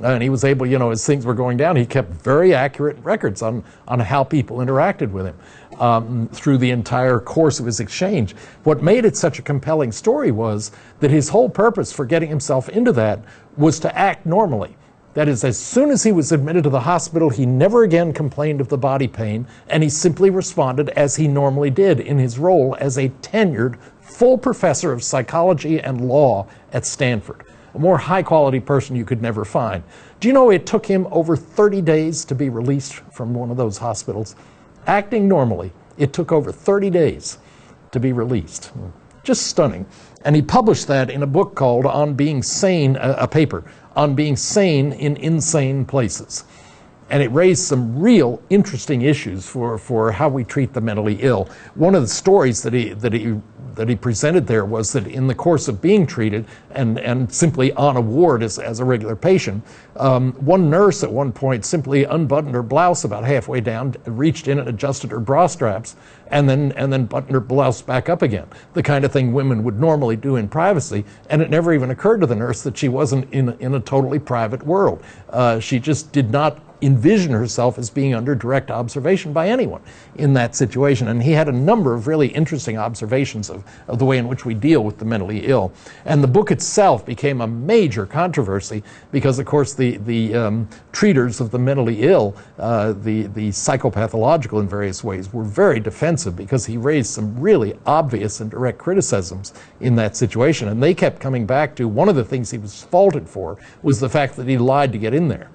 And he was able, as things were going down, he kept very accurate records on how people interacted with him through the entire course of his exchange. What made it such a compelling story was that his whole purpose for getting himself into that was to act normally. That is, as soon as he was admitted to the hospital, he never again complained of the body pain, and he simply responded as he normally did in his role as a tenured, full professor of psychology and law at Stanford. A more high-quality person you could never find. Do you know it took him over 30 days to be released from one of those hospitals? Acting normally, it took over 30 days to be released. Just stunning. And he published that in a book called On Being Sane, a paper, On Being Sane in Insane Places. And it raised some real interesting issues for how we treat the mentally ill. One of the stories that he presented there was that in the course of being treated and simply on a ward as a regular patient, one nurse at one point simply unbuttoned her blouse about halfway down, reached in and adjusted her bra straps, and then buttoned her blouse back up again. The kind of thing women would normally do in privacy, and it never even occurred to the nurse that she wasn't in a totally private world. She just did not envision herself as being under direct observation by anyone in that situation. And he had a number of really interesting observations of the way in which we deal with the mentally ill. And the book itself became a major controversy because, of course, the treaters of the mentally ill, the psychopathological in various ways, were very defensive because he raised some really obvious and direct criticisms in that situation. And they kept coming back to one of the things he was faulted for was the fact that he lied to get in there.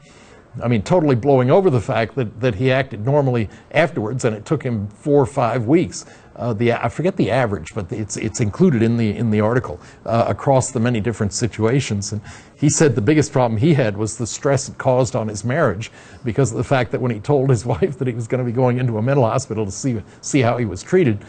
I mean, totally blowing over the fact that he acted normally afterwards, and it took him 4 or 5 weeks. I forget the average, but it's included in the article across the many different situations. And he said the biggest problem he had was the stress it caused on his marriage because of the fact that when he told his wife that he was going to be going into a mental hospital to see how he was treated,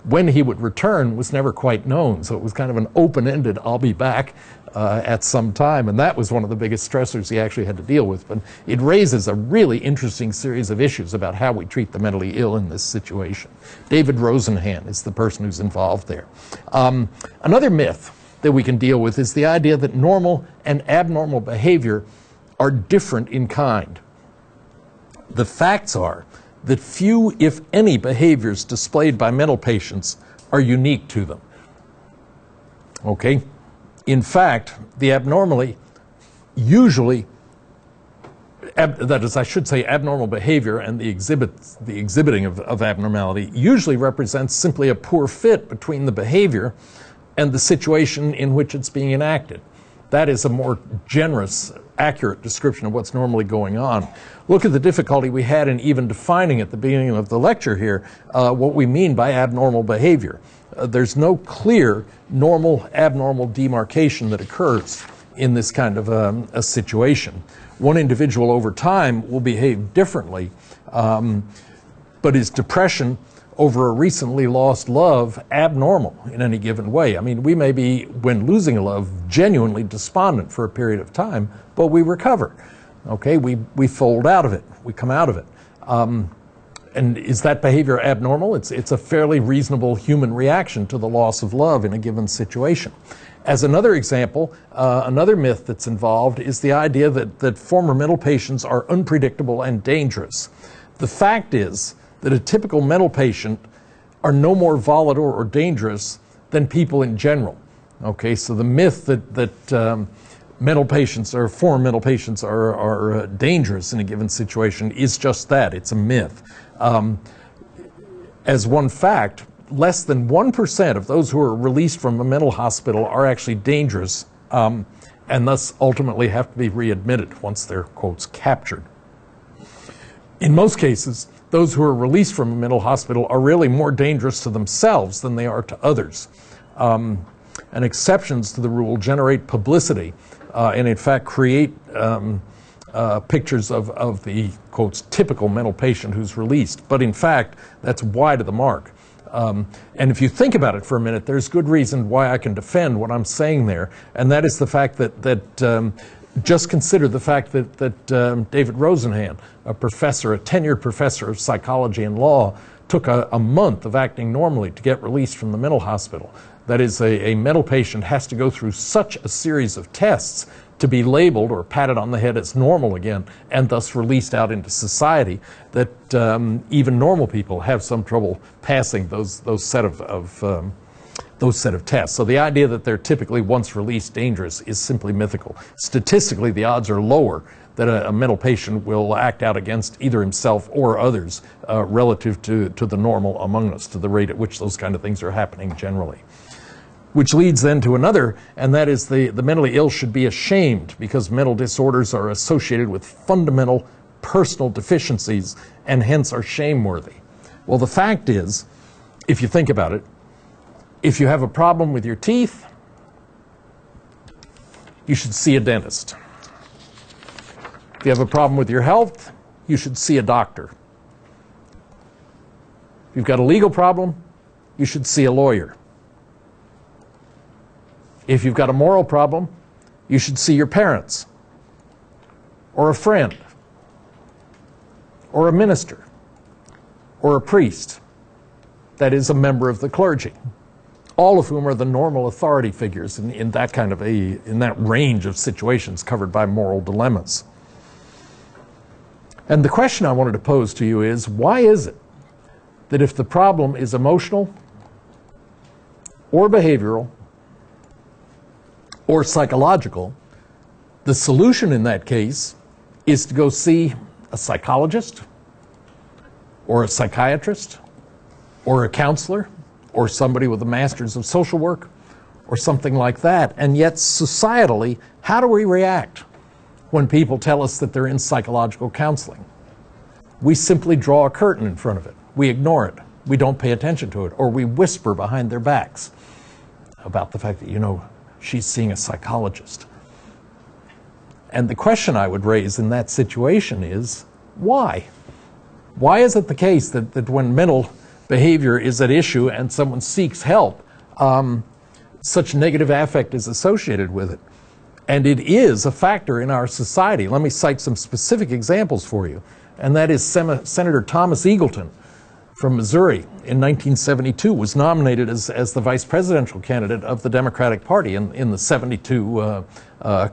when he would return was never quite known. So it was kind of an open-ended, I'll be back at some time, and that was one of the biggest stressors he actually had to deal with. But it raises a really interesting series of issues about how we treat the mentally ill in this situation. David Rosenhan is the person who's involved there. Another myth that we can deal with is the idea that normal and abnormal behavior are different in kind. The facts are that few, if any, behaviors displayed by mental patients are unique to them. Okay? In fact, the abnormally usually, that is, I should say, abnormal behavior and the exhibiting of abnormality usually represents simply a poor fit between the behavior and the situation in which it's being enacted. That is a more generous, accurate description of what's normally going on. Look at the difficulty we had in even defining at the beginning of the lecture here what we mean by abnormal behavior. There's no clear normal-abnormal demarcation that occurs in this kind of a situation. One individual over time will behave differently, but is depression over a recently lost love abnormal in any given way? I mean, we may be, when losing a love, genuinely despondent for a period of time, but we recover. Okay, we fold out of it, we come out of it. And is that behavior abnormal? It's a fairly reasonable human reaction to the loss of love in a given situation. As another example, another myth that's involved is the idea that former mental patients are unpredictable and dangerous. The fact is that a typical mental patient are no more volatile or dangerous than people in general. Okay, so the myth that mental patients or former mental patients are dangerous in a given situation is just that. It's a myth. As one fact, less than 1% of those who are released from a mental hospital are actually dangerous and thus ultimately have to be readmitted once they're, quotes, captured. In most cases, those who are released from a mental hospital are really more dangerous to themselves than they are to others. And exceptions to the rule generate publicity and in fact create pictures of the, quotes, typical mental patient who's released. But in fact, that's wide of the mark. And if you think about it for a minute, there's good reason why I can defend what I'm saying there. And that is the fact that just consider the fact that David Rosenhan, a tenured professor of psychology and law, took a month of acting normally to get released from the mental hospital. That is, a mental patient has to go through such a series of tests to be labeled or patted on the head as normal again, and thus released out into society, that even normal people have some trouble passing those set of tests. So the idea that they're typically once released dangerous is simply mythical. Statistically, the odds are lower that a mental patient will act out against either himself or others relative to the normal among us, to the rate at which those kind of things are happening generally. Which leads then to another, and that is the mentally ill should be ashamed because mental disorders are associated with fundamental personal deficiencies and hence are shameworthy. Well, the fact is, if you think about it, if you have a problem with your teeth, you should see a dentist. If you have a problem with your health, you should see a doctor. If you've got a legal problem, you should see a lawyer. If you've got a moral problem, you should see your parents, or a friend, or a minister, or a priest, that is, a member of the clergy, all of whom are the normal authority figures in that kind of in that range of situations covered by moral dilemmas. And the question I wanted to pose to you is, why is it that if the problem is emotional, or behavioral, or psychological, the solution in that case is to go see a psychologist, or a psychiatrist, or a counselor, or somebody with a master's of social work, or something like that? And yet societally, how do we react when people tell us that they're in psychological counseling? We simply draw a curtain in front of it. We ignore it. We don't pay attention to it, or we whisper behind their backs about the fact that, you know, she's seeing a psychologist. And the question I would raise in that situation is, why? Why is it the case that when mental behavior is at issue and someone seeks help, such negative affect is associated with it? And it is a factor in our society. Let me cite some specific examples for you. And that is Senator Thomas Eagleton from Missouri in 1972 was nominated as the vice presidential candidate of the Democratic Party in the 72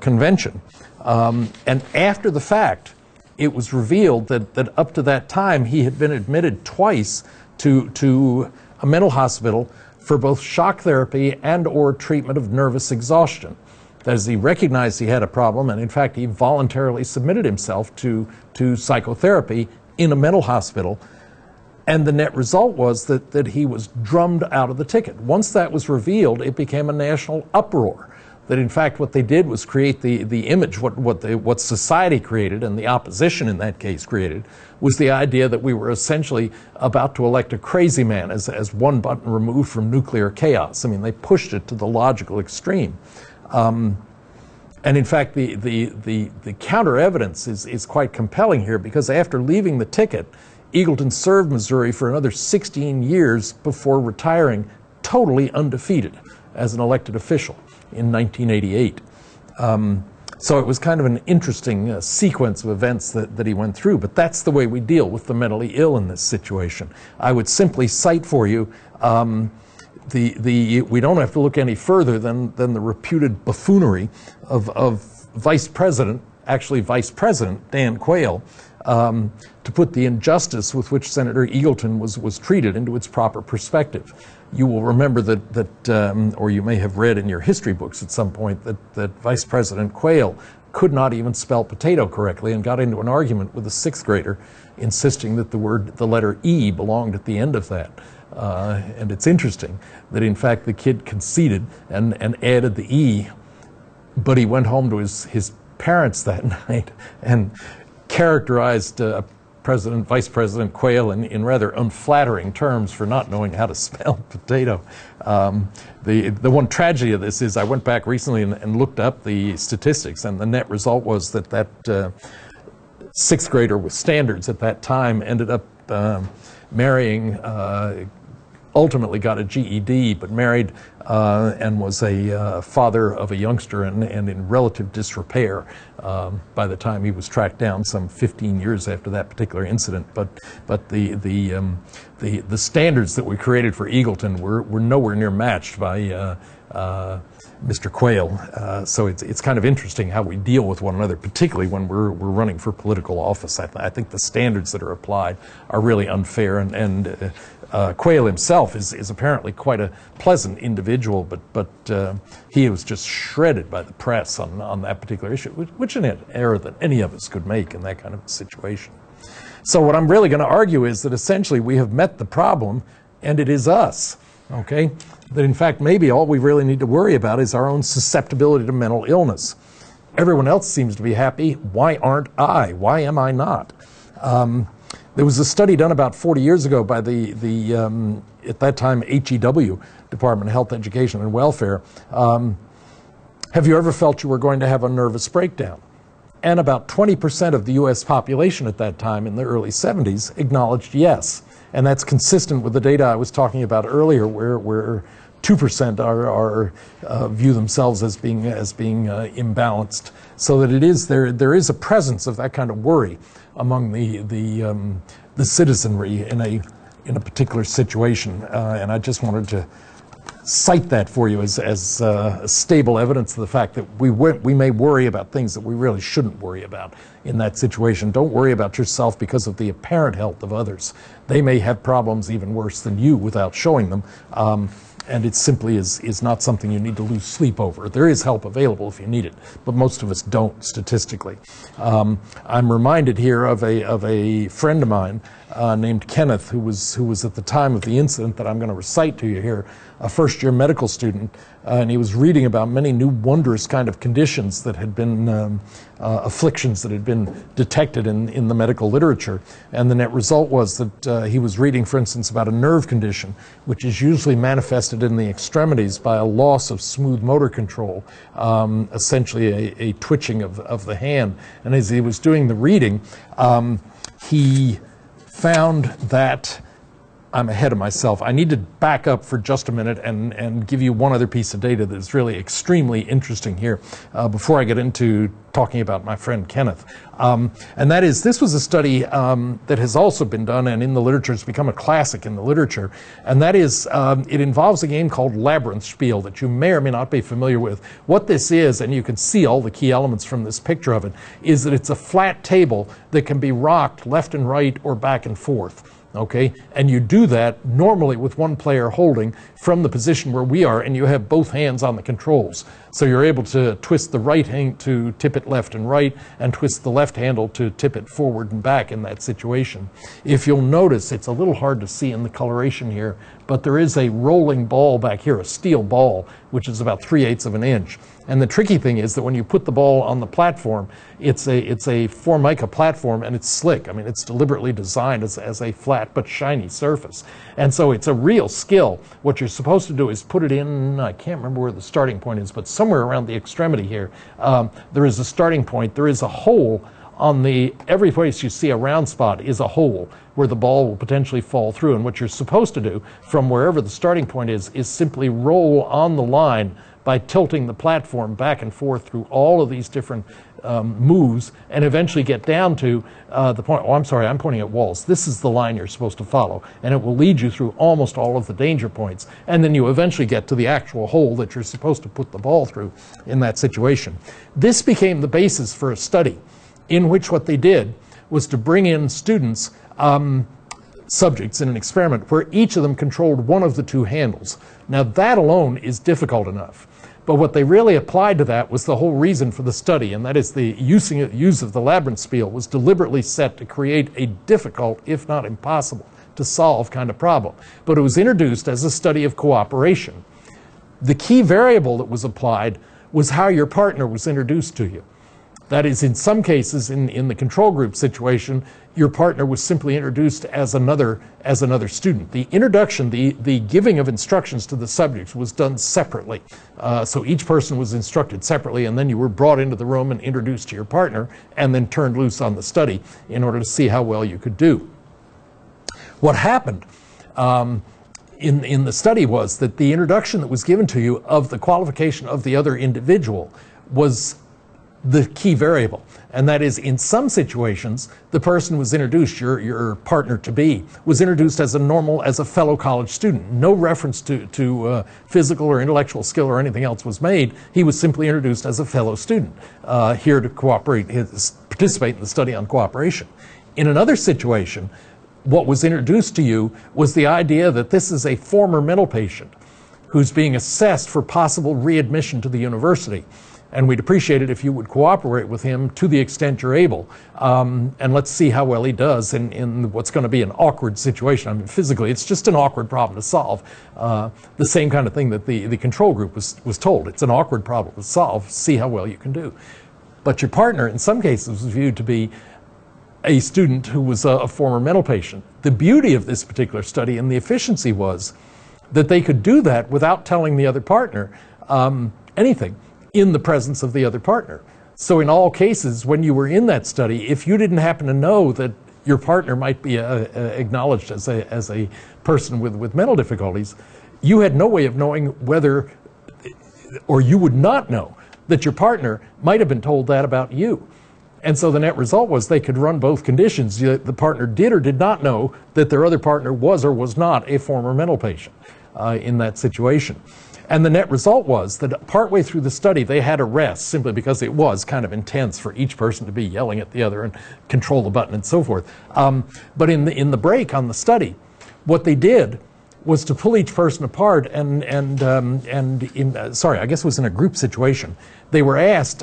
convention. And after the fact, it was revealed that up to that time he had been admitted twice to a mental hospital for both shock therapy and or treatment of nervous exhaustion. That is, he recognized he had a problem, and in fact he voluntarily submitted himself to psychotherapy in a mental hospital. And the net result was that he was drummed out of the ticket. Once that was revealed, it became a national uproar. That in fact what they did was create the image, what society created, and the opposition in that case created, was the idea that we were essentially about to elect a crazy man as one button removed from nuclear chaos. I mean, they pushed it to the logical extreme. And in fact, the counter evidence is quite compelling here, because after leaving the ticket, Eagleton served Missouri for another 16 years before retiring totally undefeated as an elected official in 1988. So it was kind of an interesting sequence of events that he went through, but that's the way we deal with the mentally ill in this situation. I would simply cite for you, we don't have to look any further than the reputed buffoonery of Vice President Dan Quayle, to put the injustice with which Senator Eagleton was treated into its proper perspective. You will remember that or you may have read in your history books at some point, that Vice President Quayle could not even spell potato correctly and got into an argument with a sixth grader, insisting that the letter E belonged at the end of that. And it's interesting that in fact the kid conceded and added the E, but he went home to his parents that night and characterized Vice President Quayle in rather unflattering terms for not knowing how to spell potato. The one tragedy of this is I went back recently and looked up the statistics, and the net result was that sixth grader with standards at that time ended up marrying ultimately got a GED, but married and was a father of a youngster and in relative disrepair by the time he was tracked down some 15 years after that particular incident. But the standards that we created for Eagleton were nowhere near matched by Mr. Quayle. So it's kind of interesting how we deal with one another, particularly when we're running for political office. I think the standards that are applied are really unfair, and Quayle himself is apparently quite a pleasant individual, but he was just shredded by the press on that particular issue, which is an error that any of us could make in that kind of a situation. So what I'm really going to argue is that essentially we have met the problem, and it is us, okay? That in fact maybe all we really need to worry about is our own susceptibility to mental illness. Everyone else seems to be happy. Why aren't I? Why am I not? There was a study done about 40 years ago by the at that time, HEW, Department of Health, Education, and Welfare. Have you ever felt you were going to have a nervous breakdown? And about 20% of the U.S. population at that time, in the early 70s, acknowledged yes. And that's consistent with the data I was talking about earlier, where 2% are view themselves as being imbalanced. So that there is a presence of that kind of worry among the citizenry in a particular situation, and I just wanted to cite that for you as stable evidence of the fact that we may worry about things that we really shouldn't worry about in that situation. Don't worry about yourself because of the apparent health of others. They may have problems even worse than you without showing them. And it simply is not something you need to lose sleep over. There is help available if you need it, but most of us don't statistically. I'm reminded here of a friend of mine named Kenneth, who was at the time of the incident that I'm going to recite to you here, a first-year medical student, and he was reading about many new wondrous kind of conditions that had been afflictions that had been detected in the medical literature. And the net result was that he was reading, for instance, about a nerve condition, which is usually manifested in the extremities by a loss of smooth motor control, essentially a twitching of the hand. And as he was doing the reading, he found that, I'm ahead of myself. I need to back up for just a minute and give you one other piece of data that's really extremely interesting here before I get into talking about my friend Kenneth. And that is, this was a study that has also been done and in the literature, it's become a classic in the literature. And that is, it involves a game called Labyrinth Spiel that you may or may not be familiar with. What this is, and you can see all the key elements from this picture of it, is that it's a flat table that can be rocked left and right or back and forth. Okay, and you do that normally with one player holding from the position where we are, and you have both hands on the controls. So you're able to twist the right hand to tip it left and right, and twist the left handle to tip it forward and back in that situation. If you'll notice, it's a little hard to see in the coloration here, but there is a rolling ball back here, a steel ball, which is about 3/8 of an inch. And the tricky thing is that when you put the ball on the platform, it's a Formica platform, and it's slick. I mean, it's deliberately designed as a flat but shiny surface. And so it's a real skill. What you're supposed to do is put it in, I can't remember where the starting point is, but somewhere around the extremity here, there is a starting point. There is a hole on every place you see a round spot is a hole where the ball will potentially fall through. And what you're supposed to do from wherever the starting point is simply roll on the line by tilting the platform back and forth through all of these different moves, and eventually get down to the point, oh, I'm sorry, I'm pointing at walls. This is the line you're supposed to follow, and it will lead you through almost all of the danger points, and then you eventually get to the actual hole that you're supposed to put the ball through in that situation. This became the basis for a study in which what they did was to bring in students, subjects in an experiment where each of them controlled one of the two handles. Now that alone is difficult enough. But what they really applied to that was the whole reason for the study, and that is the use of the Labyrinth Spiel was deliberately set to create a difficult, if not impossible, to solve kind of problem. But it was introduced as a study of cooperation. The key variable that was applied was how your partner was introduced to you. That is, in some cases, in the control group situation, your partner was simply introduced as another student. The introduction, the giving of instructions to the subjects was done separately. So each person was instructed separately, and then you were brought into the room and introduced to your partner, and then turned loose on the study in order to see how well you could do. What happened in the study was that the introduction that was given to you of the qualification of the other individual was the key variable. And that is, in some situations, the person was introduced, your partner-to-be, was introduced as a fellow college student. No reference to physical or intellectual skill or anything else was made. He was simply introduced as a fellow student, here to participate in the study on cooperation. In another situation, what was introduced to you was the idea that this is a former mental patient who's being assessed for possible readmission to the university. And we'd appreciate it if you would cooperate with him to the extent you're able. And let's see how well he does in what's going to be an awkward situation. I mean, physically, it's just an awkward problem to solve. The same kind of thing that the control group was told. It's an awkward problem to solve. See how well you can do. But your partner, in some cases, was viewed to be a student who was a former mental patient. The beauty of this particular study and the efficiency was that they could do that without telling the other partner anything in the presence of the other partner. So in all cases, when you were in that study, if you didn't happen to know that your partner might be acknowledged as a person with mental difficulties, you had no way of knowing whether, or you would not know, that your partner might have been told that about you. And so the net result was they could run both conditions. The partner did or did not know that their other partner was or was not a former mental patient in that situation. And the net result was that partway through the study, they had a rest simply because it was kind of intense for each person to be yelling at the other and control the button and so forth. But in the break on the study, what they did was to pull each person apart sorry, I guess it was in a group situation. They were asked,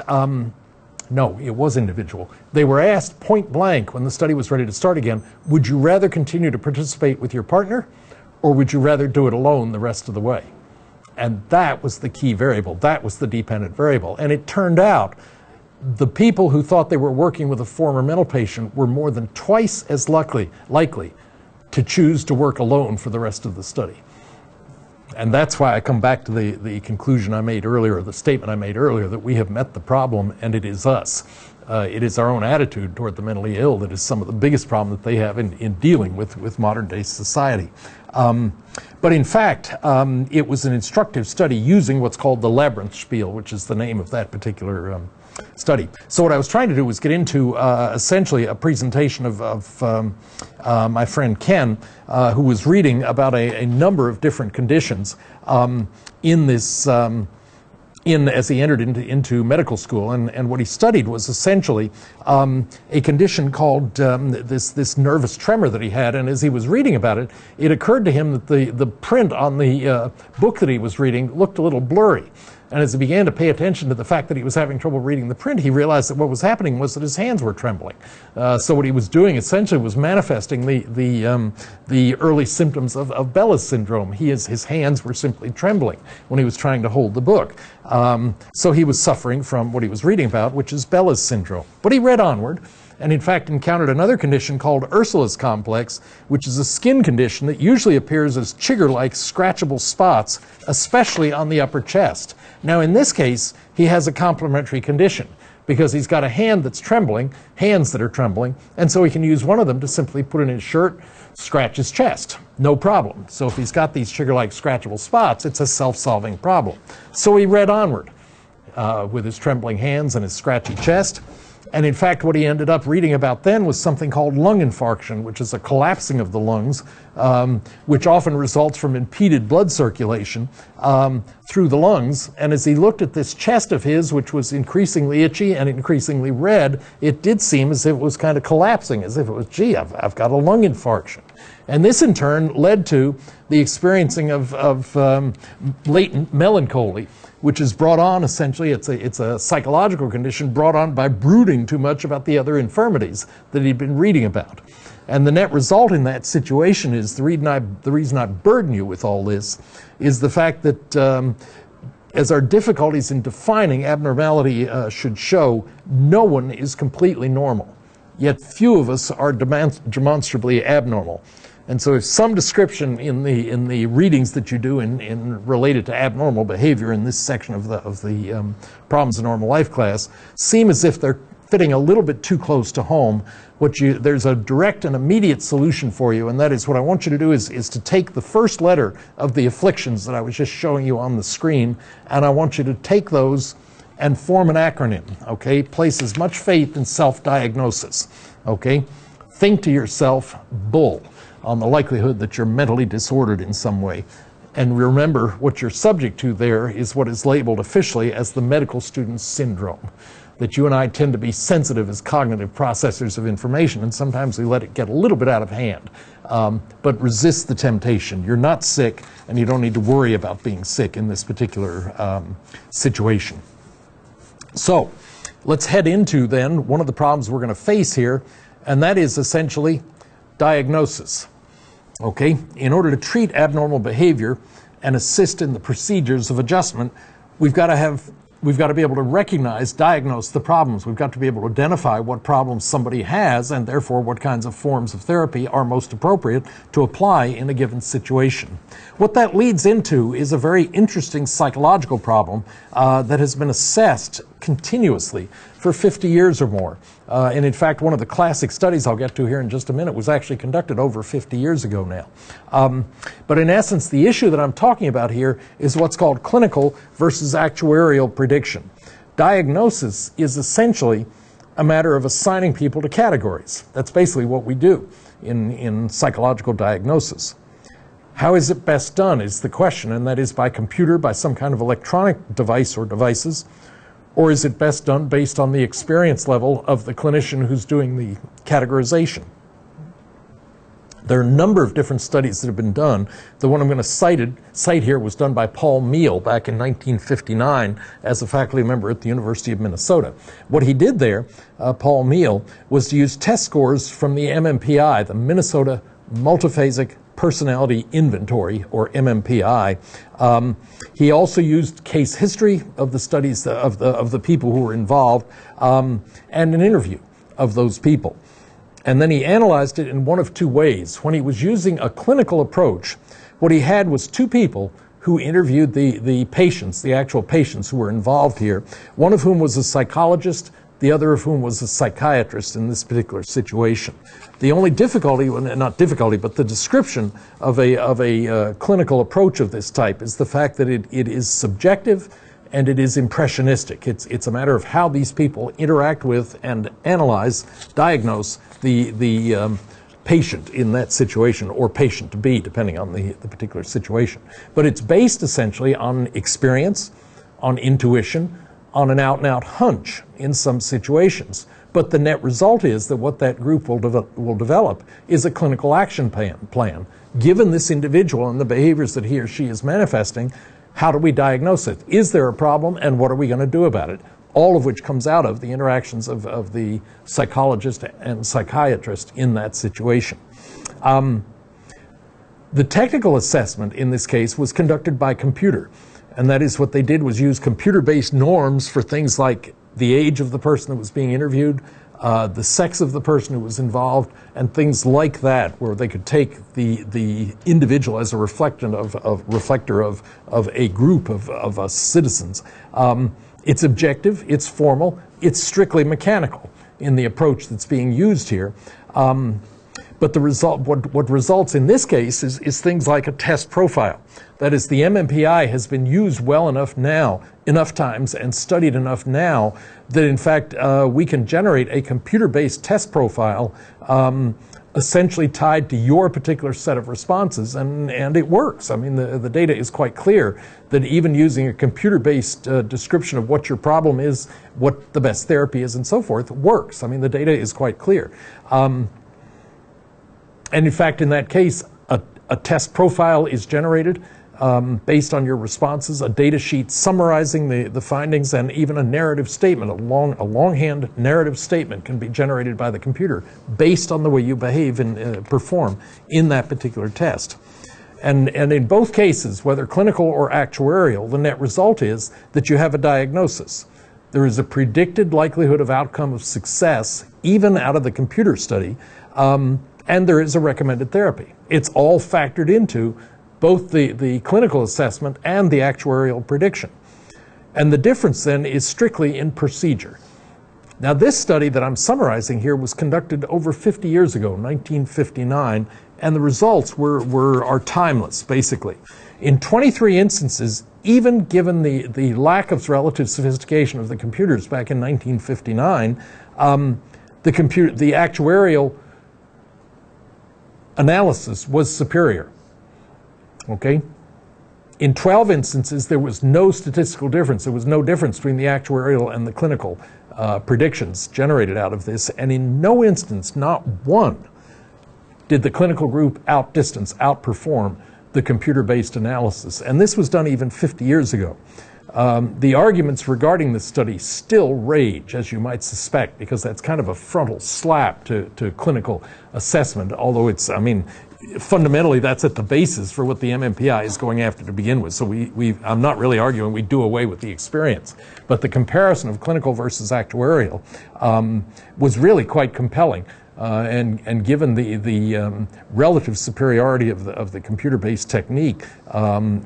no, it was individual. They were asked point blank when the study was ready to start again, would you rather continue to participate with your partner, or would you rather do it alone the rest of the way? And that was the key variable. That was the dependent variable. And it turned out the people who thought they were working with a former mental patient were more than twice as likely to choose to work alone for the rest of the study. And that's why I come back to the conclusion I made earlier, the statement I made earlier, that we have met the problem and it is us. It is our own attitude toward the mentally ill that is some of the biggest problem that they have in dealing with modern day society. But in fact, it was an instructive study using what's called the labyrinth spiel, which is the name of that particular study. So what I was trying to do was get into essentially a presentation of my friend Ken, who was reading about a number of different conditions in this as he entered into medical school, and what he studied was essentially a condition called this nervous tremor that he had. And as he was reading about it, it occurred to him that the print on the book that he was reading looked a little blurry. And as he began to pay attention to the fact that he was having trouble reading the print, he realized that what was happening was that his hands were trembling. So what he was doing essentially was manifesting the early symptoms of Bella's syndrome. His hands were simply trembling when he was trying to hold the book. So he was suffering from what he was reading about, which is Bella's syndrome. But he read onward, and in fact encountered another condition called Ursula's complex, which is a skin condition that usually appears as chigger-like scratchable spots, especially on the upper chest. Now in this case, he has a complementary condition because he's got a hand that's trembling, hands that are trembling, and so he can use one of them to simply put in his shirt, scratch his chest. No problem. So if he's got these chigger-like scratchable spots, it's a self-solving problem. So he read onward with his trembling hands and his scratchy chest. And in fact, what he ended up reading about then was something called lung infarction, which is a collapsing of the lungs, which often results from impeded blood circulation through the lungs. And as he looked at this chest of his, which was increasingly itchy and increasingly red, it did seem as if it was kind of collapsing, as if it was, gee, I've got a lung infarction. And this in turn led to the experiencing of latent melancholy, which is brought on essentially, it's a psychological condition brought on by brooding too much about the other infirmities that he'd been reading about. And the net result in that situation is, the reason I burden you with all this is the fact that as our difficulties in defining abnormality should show, no one is completely normal, yet few of us are demonstrably abnormal. And so if some description in the readings that you do in related to abnormal behavior in this section of the Problems of Normal Life class seem as if they're fitting a little bit too close to home. There's a direct and immediate solution for you, and that is what I want you to do is to take the first letter of the afflictions that I was just showing you on the screen, and I want you to take those and form an acronym, okay? Place as much faith in self-diagnosis, okay? Think to yourself, bull, on the likelihood that you're mentally disordered in some way. And remember, what you're subject to there is what is labeled officially as the medical student syndrome. That you and I tend to be sensitive as cognitive processors of information, and sometimes we let it get a little bit out of hand. But resist the temptation. You're not sick, and you don't need to worry about being sick in this particular situation. So, let's head into then one of the problems we're going to face here, and that is essentially diagnosis. Okay? In order to treat abnormal behavior and assist in the procedures of adjustment, we've got to be able to recognize, diagnose the problems. We've got to be able to identify what problems somebody has, and therefore what kinds of forms of therapy are most appropriate to apply in a given situation. What that leads into is a very interesting psychological problem that has been assessed continuously for 50 years or more. And in fact, one of the classic studies I'll get to here in just a minute was actually conducted over 50 years ago now. But in essence, the issue that I'm talking about here is what's called clinical versus actuarial prediction. Diagnosis is essentially a matter of assigning people to categories. That's basically what we do in psychological diagnosis. How is it best done is the question, and that is by computer, by some kind of electronic device or devices, or is it best done based on the experience level of the clinician who's doing the categorization? There are a number of different studies that have been done. The one I'm going to cite here was done by Paul Meehl back in 1959 as a faculty member at the University of Minnesota. What he did there, Paul Meehl, was to use test scores from the MMPI, the Minnesota Multiphasic Personality Inventory, or MMPI. He also used case history of the studies of the people who were involved, and an interview of those people. And then he analyzed it in one of two ways. When he was using a clinical approach, what he had was two people who interviewed the patients, the actual patients who were involved here, one of whom was a psychologist, the other of whom was a psychiatrist in this particular situation. The only difficulty, not difficulty, but the description of a clinical approach of this type is the fact that it is subjective and it is impressionistic. It's a matter of how these people interact with and analyze, diagnose the patient in that situation, or patient to be, depending on the particular situation. But it's based essentially on experience, on intuition, on an out-and-out hunch in some situations. But the net result is that what that group will develop is a clinical action plan. Given this individual and the behaviors that he or she is manifesting, how do we diagnose it? Is there a problem, and what are we going to do about it? All of which comes out of the interactions of the psychologist and psychiatrist in that situation. The technical assessment in this case was conducted by computer. And that is, what they did was use computer-based norms for things like the age of the person that was being interviewed, the sex of the person who was involved, and things like that, where they could take the individual as a reflector of a group of citizens. It's objective, it's formal, it's strictly mechanical in the approach that's being used here. But the result, what results in this case is things like a test profile. That is, the MMPI has been used well enough now, enough times, and studied enough now that in fact we can generate a computer-based test profile essentially tied to your particular set of responses, and it works. I mean, the data is quite clear that even using a computer-based description of what your problem is, what the best therapy is, and so forth, works. I mean, the data is quite clear. And in fact, in that case, a test profile is generated based on your responses, a data sheet summarizing the findings, and even a narrative statement, a longhand narrative statement can be generated by the computer based on the way you behave and perform in that particular test. And in both cases, whether clinical or actuarial, the net result is that you have a diagnosis. There is a predicted likelihood of outcome of success, even out of the computer study, and there is a recommended therapy. It's all factored into both the clinical assessment and the actuarial prediction. And the difference then is strictly in procedure. Now, this study that I'm summarizing here was conducted over 50 years ago, 1959, and the results are timeless, basically. In 23 instances, even given the lack of relative sophistication of the computers back in 1959, the actuarial analysis was superior. Okay? In 12 instances, there was no statistical difference. There was no difference between the actuarial and the clinical predictions generated out of this. And in no instance, not one, did the clinical group outperform the computer-based analysis. And this was done even 50 years ago. The arguments regarding this study still rage, as you might suspect, because that's kind of a frontal slap to clinical assessment, although it's, I mean, fundamentally that's at the basis for what the MMPI is going after to begin with. So I'm not really arguing we do away with the experience, but the comparison of clinical versus actuarial was really quite compelling. And given the relative superiority of the computer-based technique,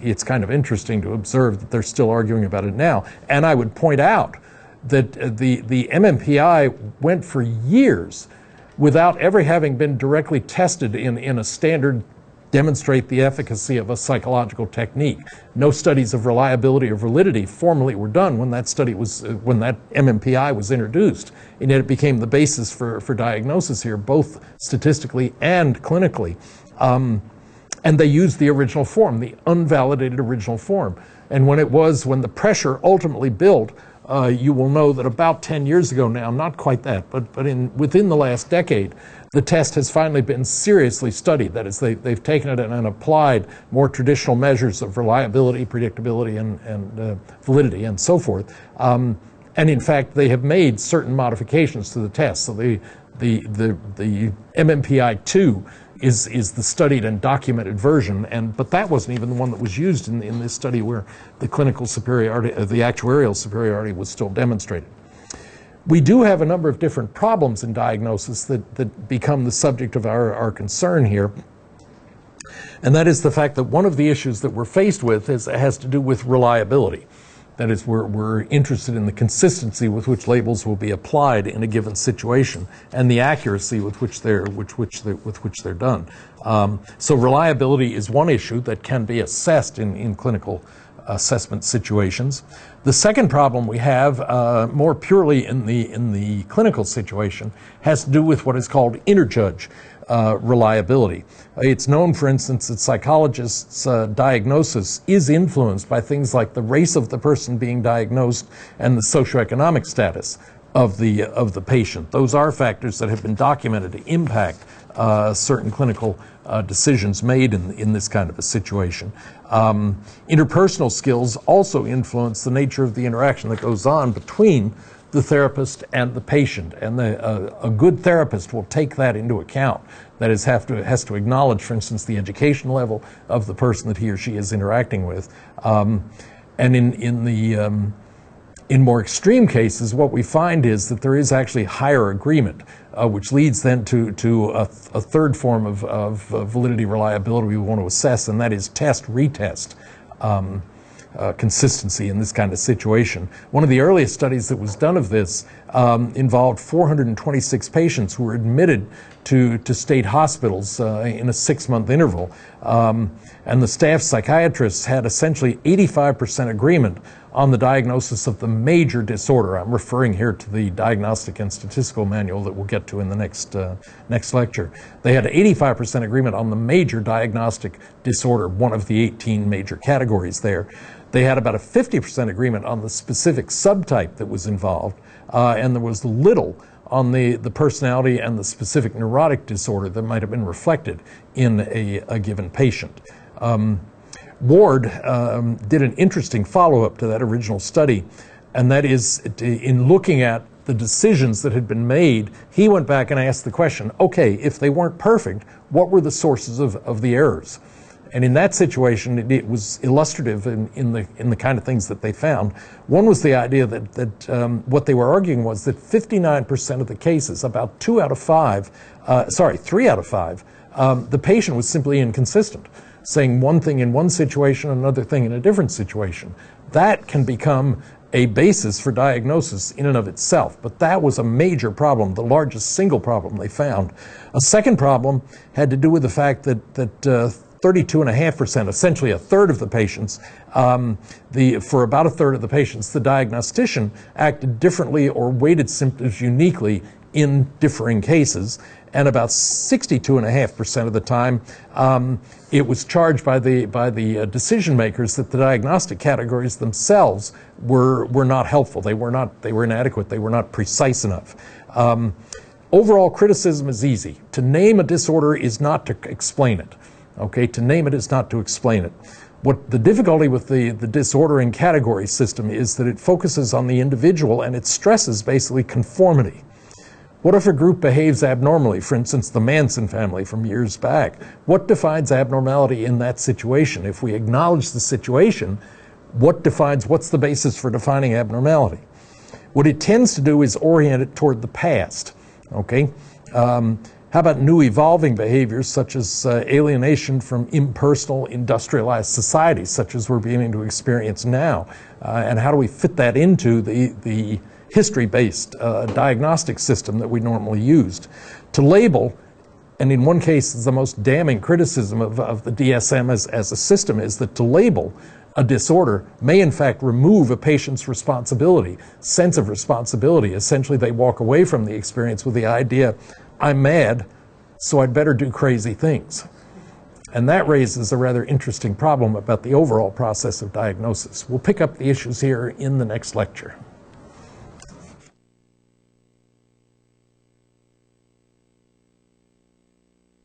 it's kind of interesting to observe that they're still arguing about it now. And I would point out that the MMPI went for years without ever having been directly tested in a standard demonstrate the efficacy of a psychological technique. No studies of reliability or validity formally were done when that study was, when that MMPI was introduced, and yet it became the basis for diagnosis here, both statistically and clinically. And they used the original form, the unvalidated original form. And when the pressure ultimately built, you will know that about 10 years ago now, not quite that, but within the last decade, the test has finally been seriously studied. That is, they've taken it and applied more traditional measures of reliability, predictability, and validity, and so forth. And in fact, they have made certain modifications to the test. So the MMPI-2 is the studied and documented version, but that wasn't even the one that was used in this study where the clinical superiority, the actuarial superiority was still demonstrated. We do have a number of different problems in diagnosis that become the subject of our concern here. And that is the fact that one of the issues that we're faced with has to do with reliability. That is, we're interested in the consistency with which labels will be applied in a given situation and the accuracy with which they're done. So reliability is one issue that can be assessed in clinical assessment situations. The second problem we have, more purely in the clinical situation, has to do with what is called interjudge reliability. It's known, for instance, that psychologists' diagnosis is influenced by things like the race of the person being diagnosed and the socioeconomic status of the patient. Those are factors that have been documented to impact certain clinical decisions made in this kind of a situation. Interpersonal skills also influence the nature of the interaction that goes on between the therapist and the patient, and a good therapist will take that into account. That is, has to acknowledge, for instance, the education level of the person that he or she is interacting with. And in more extreme cases, what we find is that there is actually higher agreement, which leads then to a third form of validity reliability we want to assess, and that is test-retest consistency in this kind of situation. One of the earliest studies that was done of this involved 426 patients who were admitted to state hospitals in a 6-month interval. And the staff psychiatrists had essentially 85% agreement on the diagnosis of the major disorder. I'm referring here to the Diagnostic and Statistical Manual that we'll get to in the next lecture. They had 85% agreement on the major diagnostic disorder, one of the 18 major categories there. They had about a 50% agreement on the specific subtype that was involved, and there was little on the personality and the specific neurotic disorder that might have been reflected in a given patient. Ward did an interesting follow-up to that original study, and that is, in looking at the decisions that had been made, he went back and asked the question, okay, if they weren't perfect, what were the sources of the errors? And in that situation, it was illustrative in the kind of things that they found. One was the idea that what they were arguing was that 59% of the cases, about 3 out of 5, the patient was simply inconsistent, saying one thing in one situation, another thing in a different situation. That can become a basis for diagnosis in and of itself, but that was a major problem, the largest single problem they found. A second problem had to do with the fact that 32.5%, essentially a third of the patients, for about a third of the patients, the diagnostician acted differently or weighted symptoms uniquely in differing cases, and about 62.5% of the time, it was charged by the decision makers that the diagnostic categories themselves were not helpful. They were inadequate. They were not precise enough. Overall criticism is easy. To name a disorder is not to explain it. Okay, to name it is not to explain it. What the difficulty with the disordering category system is that it focuses on the individual and it stresses basically conformity. What if a group behaves abnormally? For instance, the Manson family from years back. What defines abnormality in that situation? If we acknowledge the situation, what's the basis for defining abnormality? What it tends to do is orient it toward the past, okay? How about new evolving behaviors such as alienation from impersonal industrialized societies, such as we're beginning to experience now? And how do we fit that into the history-based diagnostic system that we normally used? To label, and in one case the most damning criticism of the DSM as a system is that to label a disorder may in fact remove a patient's sense of responsibility. Essentially they walk away from the experience with the idea, I'm mad, so I'd better do crazy things. And that raises a rather interesting problem about the overall process of diagnosis. We'll pick up the issues here in the next lecture.